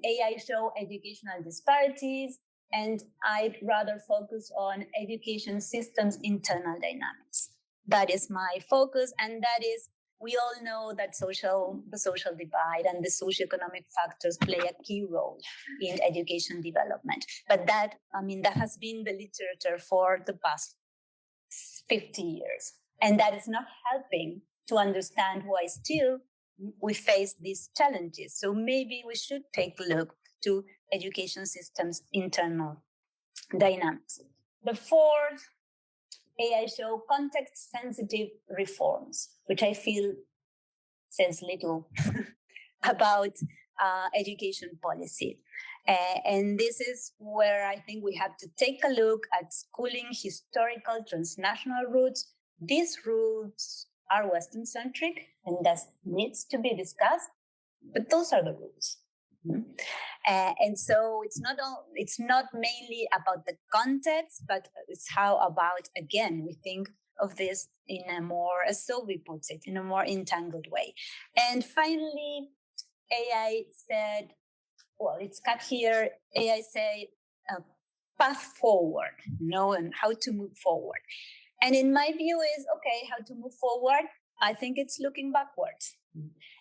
AI show educational disparities and I'd rather focus on education systems' internal dynamics. That is my focus, and that is, we all know that the social divide and the socioeconomic factors play a key role in education development. But that has been the literature for the past 50 years. And that is not helping to understand why still we face these challenges. So maybe we should take a look to education systems' internal dynamics. The fourth I show context-sensitive reforms, which I feel says little about education policy. And this is where I think we have to take a look at schooling historical transnational roots. These roots are Western-centric, and that needs to be discussed, but those are the roots. And so it's not mainly about the context, but it's how about, again, we think of this in a more, as Sylvie puts it, in a more entangled way. And finally, AI said, well, it's cut here, AI say a path forward, and how to move forward. And in my view is, okay, how to move forward? I think it's looking backwards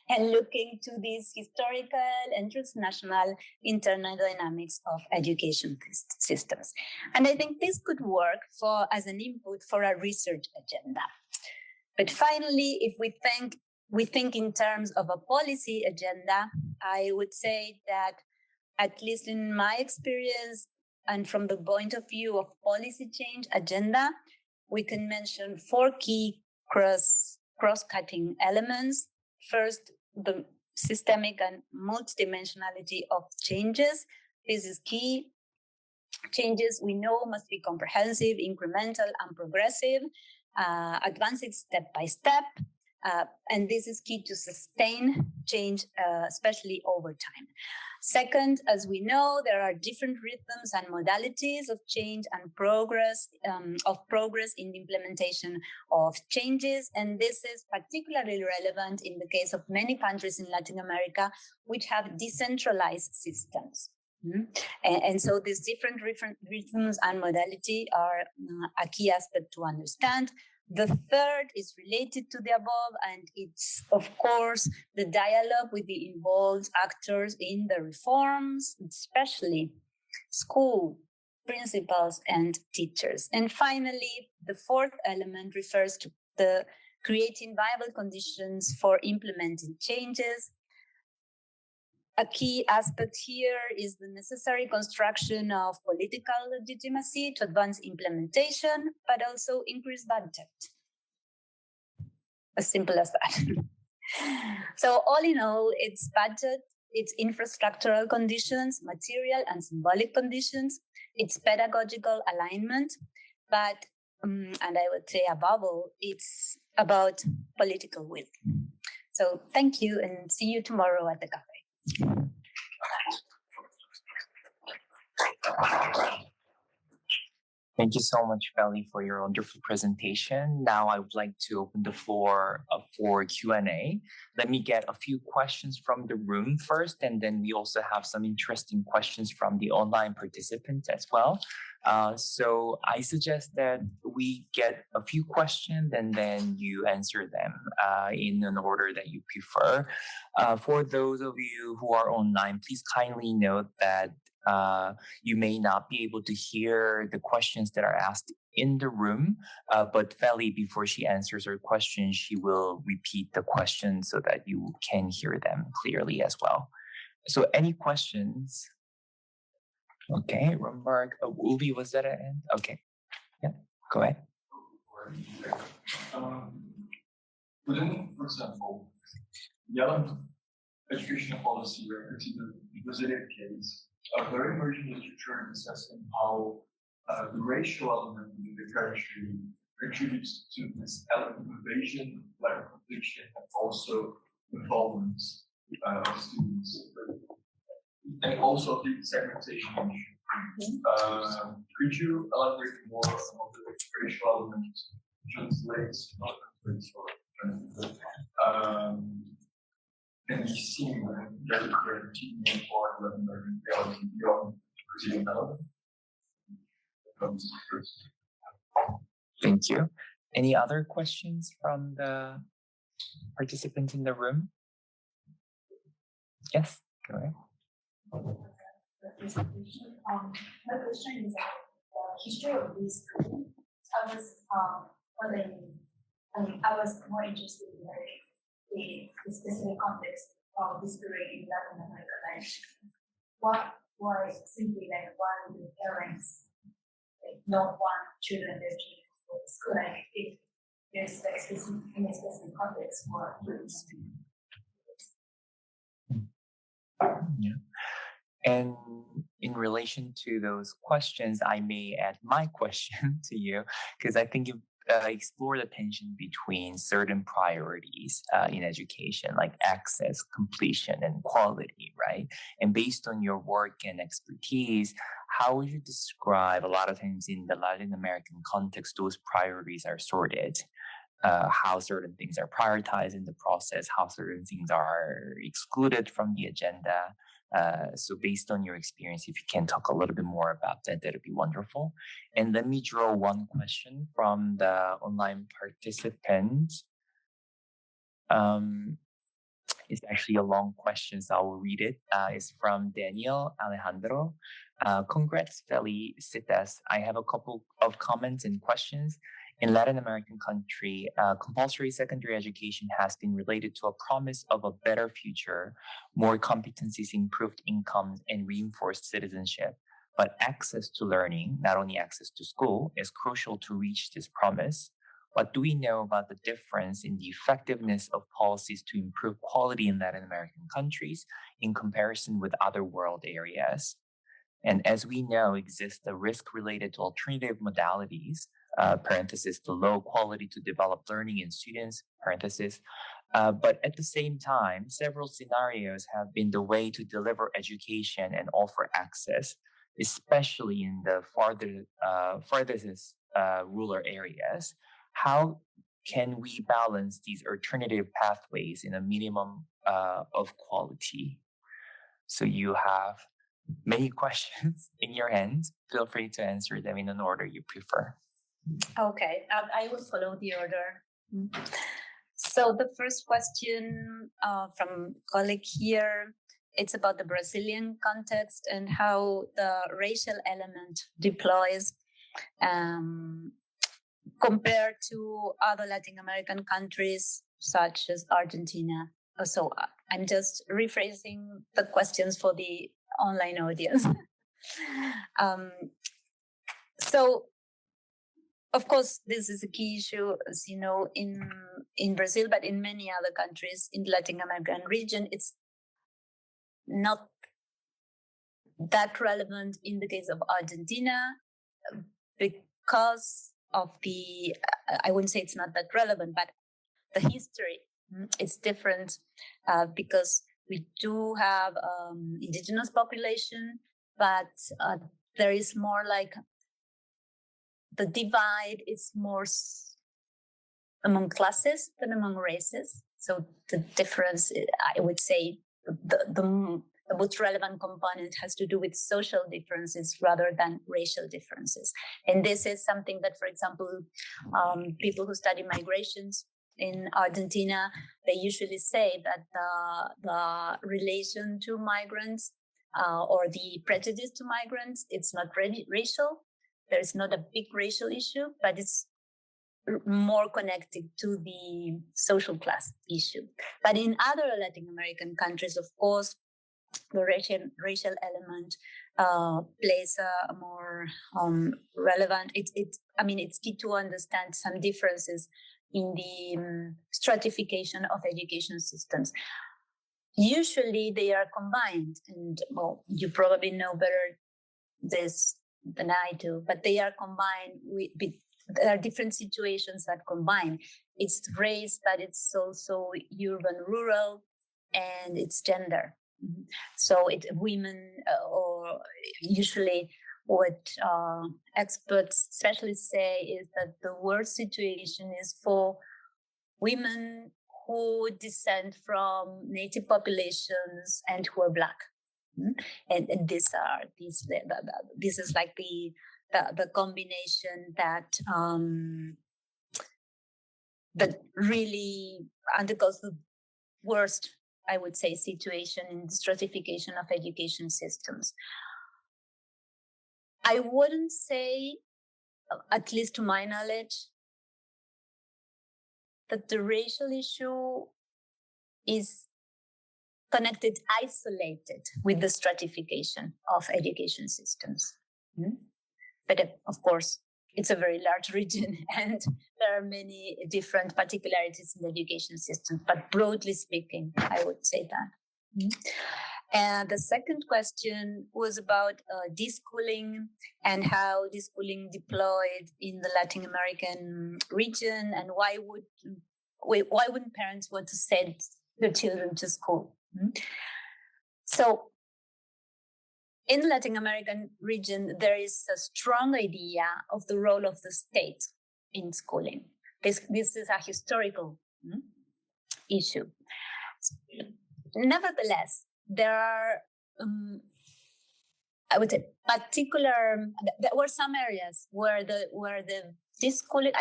and looking to these historical and transnational internal dynamics of education systems. And I think this could work as an input for a research agenda. But finally, if we think in terms of a policy agenda, I would say that, at least in my experience and from the point of view of policy change agenda, we can mention 4 key cross-cutting elements. First, the systemic and multidimensionality of changes. This is key. Changes we know must be comprehensive, incremental, and progressive, advancing step by step. And this is key to sustain change, especially over time. Second, as we know, there are different rhythms and modalities of change and progress in the implementation of changes. And this is particularly relevant in the case of many countries in Latin America, which have decentralized systems. And so these different rhythms and modality are a key aspect to understand. The third is related to the above, and it's, of course, the dialogue with the involved actors in the reforms, especially school principals and teachers. And finally, the fourth element refers to the creating viable conditions for implementing changes. A key aspect here is the necessary construction of political legitimacy to advance implementation, but also increase budget. As simple as that. So all in all, it's budget, it's infrastructural conditions, material and symbolic conditions, it's pedagogical alignment, but, and I would say above all, it's about political will. So thank you, and see you tomorrow at the cafe. Thank you so much, Feli, for your wonderful presentation. Now I would like to open the floor for Q&A. Let me get a few questions from the room first, and then we also have some interesting questions from the online participants as well. So I suggest that we get a few questions and then you answer them in an order that you prefer. For those of you who are online, please kindly note that you may not be able to hear the questions that are asked in the room, but Feli, before she answers her question, she will repeat the questions so that you can hear them clearly as well. So any questions? Okay, remark. Ubi, was that an end? Okay, yeah, go ahead. Within, for example, the educational policy, the Brazilian case, a very emerging literature assessing how the racial element in the country contributes to this element of invasion, lack of conviction, and also involvement of students, and also the segmentation issue. Could you elaborate more on the racial element translates, not translates, and you see that the continuing part of American reality beyond Brazilian element? Thank you. Any other questions from the participants in the room? Yes, go ahead. My question is about the history of this school. I was wondering, I was more interested in the specific context of this period in Latin America. Like, what was simply like one with parents, like not one children, their children for the school, like if there's like any specific context for students. Yeah. And in relation to those questions, I may add my question to you, because I think you explore the tension between certain priorities in education, like access, completion, and quality, right? And based on your work and expertise, how would you describe a lot of times in the Latin American context, those priorities are sorted? How certain things are prioritized in the process, how certain things are excluded from the agenda. So based on your experience, if you can talk a little bit more about that, that'd be wonderful. And let me draw one question from the online participant. It's actually a long question, so I will read it. It's from Daniel Alejandro. Congrats, Felicitas. I have a couple of comments and questions. In Latin American country, compulsory secondary education has been related to a promise of a better future, more competencies, improved income, and reinforced citizenship. But access to learning, not only access to school, is crucial to reach this promise. What do we know about the difference in the effectiveness of policies to improve quality in Latin American countries in comparison with other world areas? And as we know, exists a risk related to alternative modalities, parenthesis, the low quality to develop learning in students, parenthesis. But at the same time, several scenarios have been the way to deliver education and offer access, especially in the farthest rural areas. How can we balance these alternative pathways in a minimum of quality? So you have many questions in your hands. Feel free to answer them in an order you prefer. Okay, I will follow the order. So the first question from colleague here, it's about the Brazilian context and how the racial element deploys compared to other Latin American countries such as Argentina. So I'm just rephrasing the questions for the online audience. So, of course, this is a key issue, as you know, in Brazil, but in many other countries in the Latin American region, it's not that relevant in the case of Argentina because of the, I wouldn't say it's not that relevant, but the history, it's different because we do have indigenous population, but there is more like the divide is more among classes than among races. So the difference, I would say, the most relevant component has to do with social differences rather than racial differences. And this is something that, for example, people who study migrations in Argentina, they usually say that the relation to migrants or the prejudice to migrants, it's not racial. There's not a big racial issue, but it's more connected to the social class issue. But in other Latin American countries, of course, the racial element plays a more relevant. It's key to understand some differences in the stratification of education systems. Usually they are combined, and well, you probably know better this than I do, but they are combined there are different situations that combine. It's race, but it's also urban, rural, and it's gender. So women, or usually what experts, specialists say is that the worst situation is for women who descend from native populations and who are Black. And this is like the the combination that that really undergoes the worst, I would say, situation in the stratification of education systems. I wouldn't say, at least to my knowledge, that the racial issue is connected, isolated with the stratification of education systems. But of course, it's a very large region and there are many different particularities in the education system. But broadly speaking, I would say that. And the second question was about deschooling and how deschooling deployed in the Latin American region, and why wouldn't parents want to send their children to school? So in the Latin American region, there is a strong idea of the role of the state in schooling. This is a historical issue. Nevertheless, there are, I would say, there were some areas where the deschooling,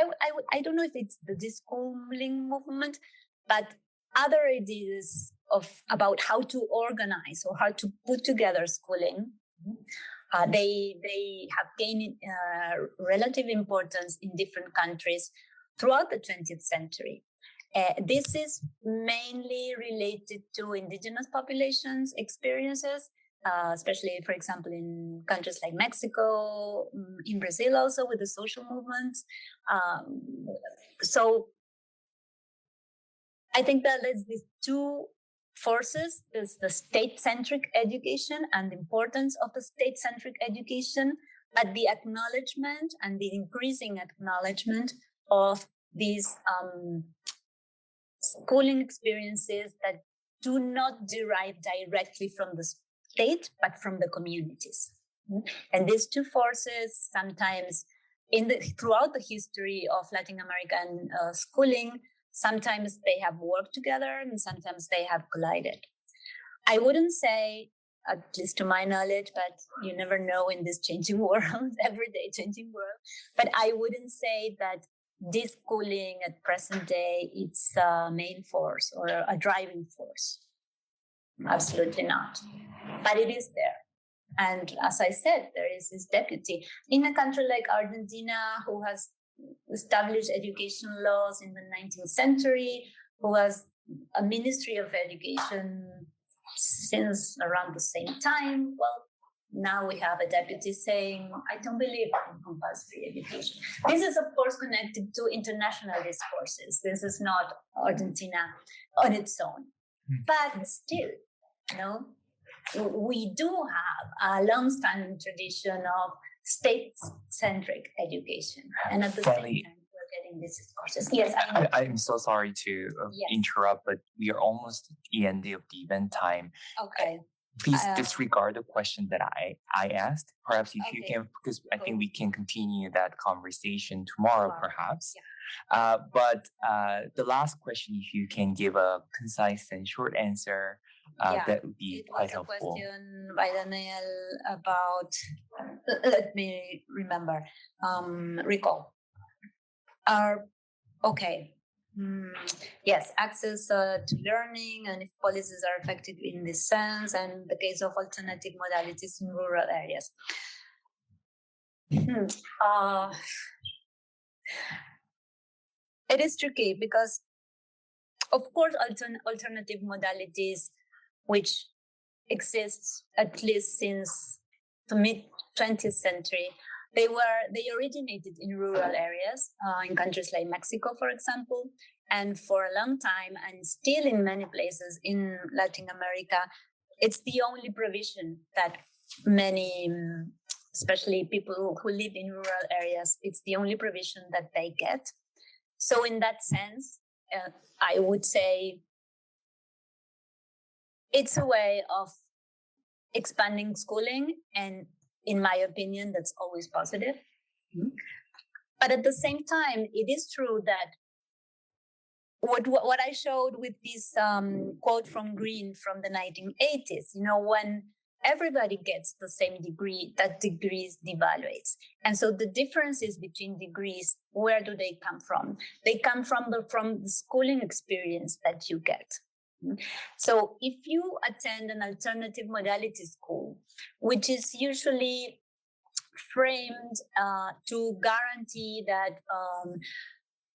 I don't know if it's the deschooling movement, but other ideas about how to organize or how to put together schooling, they have gained relative importance in different countries throughout the 20th century. This is mainly related to indigenous populations' experiences, especially, for example, in countries like Mexico, in Brazil also with the social movements. So I think that there's these two forces. There's the state-centric education and the importance of the state-centric education, but the acknowledgement and the increasing acknowledgement of these schooling experiences that do not derive directly from the state, but from the communities. And these two forces sometimes throughout the history of Latin American schooling, sometimes they have worked together and sometimes they have collided. I wouldn't say, at least to my knowledge, but you never know in this changing world, everyday changing world, but I wouldn't say that deschooling at present day, it's a main force or a driving force. Absolutely not. But it is there. And as I said, there is this deputy in a country like Argentina who has established education laws in the 19th century, who has a Ministry of Education since around the same time. Well, now we have a deputy saying, I don't believe in compulsory education. This is, of course, connected to international discourses. This is not Argentina on its own. But still, we do have a long-standing tradition of state-centric education. And at the same time, we're getting these discourses. Yes, I'm so sorry to interrupt, but we are almost at the end of the event time. Okay. Please disregard the question that I asked. Perhaps if you can, because I think we can continue that conversation tomorrow, perhaps. Yeah. But the last question, if you can give a concise and short answer, that would be quite helpful. It was a question by Daniel about, let me remember, recall. Yes, access to learning and if policies are effective in this sense, and the case of alternative modalities in rural areas. It is tricky because, of course, alternative modalities, which exists at least since the mid-20th century, they originated in rural areas, in countries like Mexico, for example, and for a long time, and still in many places in Latin America, it's the only provision that many, especially people who live in rural areas, it's the only provision that they get. So in that sense, I would say it's a way of expanding schooling, and in my opinion, that's always positive. But at the same time, it is true that what I showed with this quote from Green from the 1980s, when everybody gets the same degree, that degrees devaluates. And so the differences between degrees, where do they come from? They come from the schooling experience that you get. So if you attend an alternative modality school, which is usually framed to guarantee that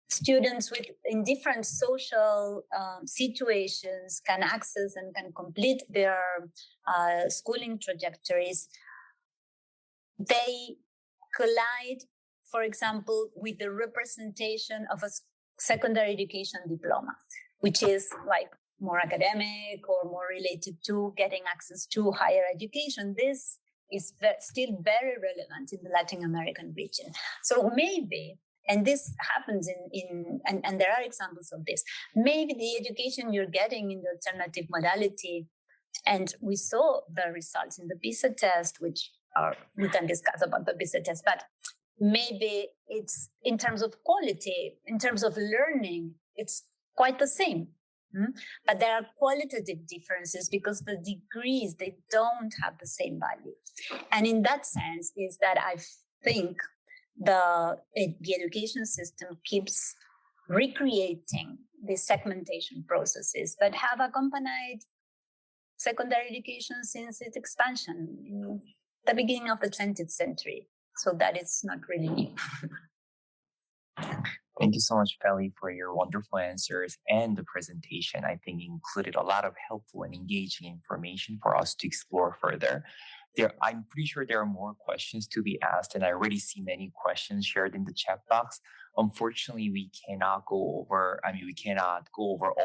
students in different social situations can access and can complete their schooling trajectories, they collide, for example, with the representation of a secondary education diploma, which is like more academic or more related to getting access to higher education. This is still very relevant in the Latin American region. So maybe, and this happens and there are examples of this, maybe the education you're getting in the alternative modality, and we saw the results in the PISA test, which we can discuss about the PISA test, but maybe it's in terms of quality, in terms of learning, it's quite the same. But there are qualitative differences because the degrees, they don't have the same value. And in that sense is that I think the education system keeps recreating these segmentation processes that have accompanied secondary education since its expansion in the beginning of the 20th century. So that is not really new. Thank you so much, Feli, for your wonderful answers and the presentation. I think included a lot of helpful and engaging information for us to explore further. I'm pretty sure there are more questions to be asked, and I already see many questions shared in the chat box. Unfortunately, we cannot go over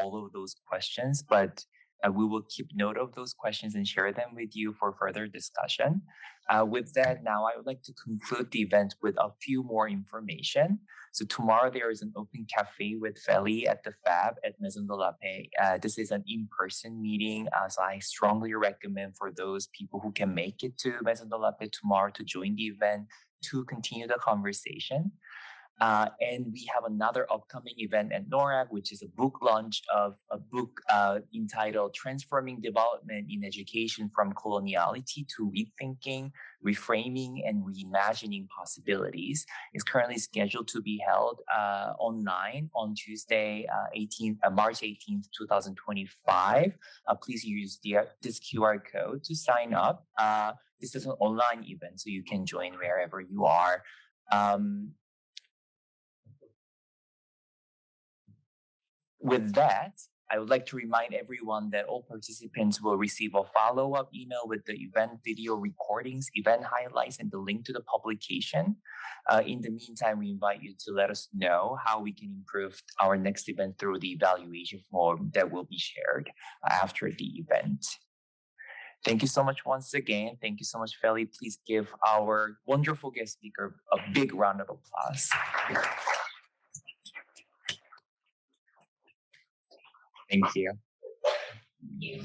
all of those questions, but we will keep note of those questions and share them with you for further discussion. With that, now I would like to conclude the event with a few more information. So tomorrow there is an open cafe with Feli at the Fab at Maison de la Paix. This is an in-person meeting, so I strongly recommend for those people who can make it to Maison de la Paix tomorrow to join the event to continue the conversation. And we have another upcoming event at NORRAG, which is a book launch of a book entitled Transforming Development in Education from Coloniality to Rethinking, Reframing, and Reimagining Possibilities. It's currently scheduled to be held online on Tuesday, March 18th, 2025. Please use this QR code to sign up. This is an online event, so you can join wherever you are. With that, I would like to remind everyone that all participants will receive a follow-up email with the event video recordings, event highlights, and the link to the publication. In the meantime, we invite you to let us know how we can improve our next event through the evaluation form that will be shared after the event. Thank you so much once again. Thank you so much, Feli. Please give our wonderful guest speaker a big round of applause. Thank you. Thank you.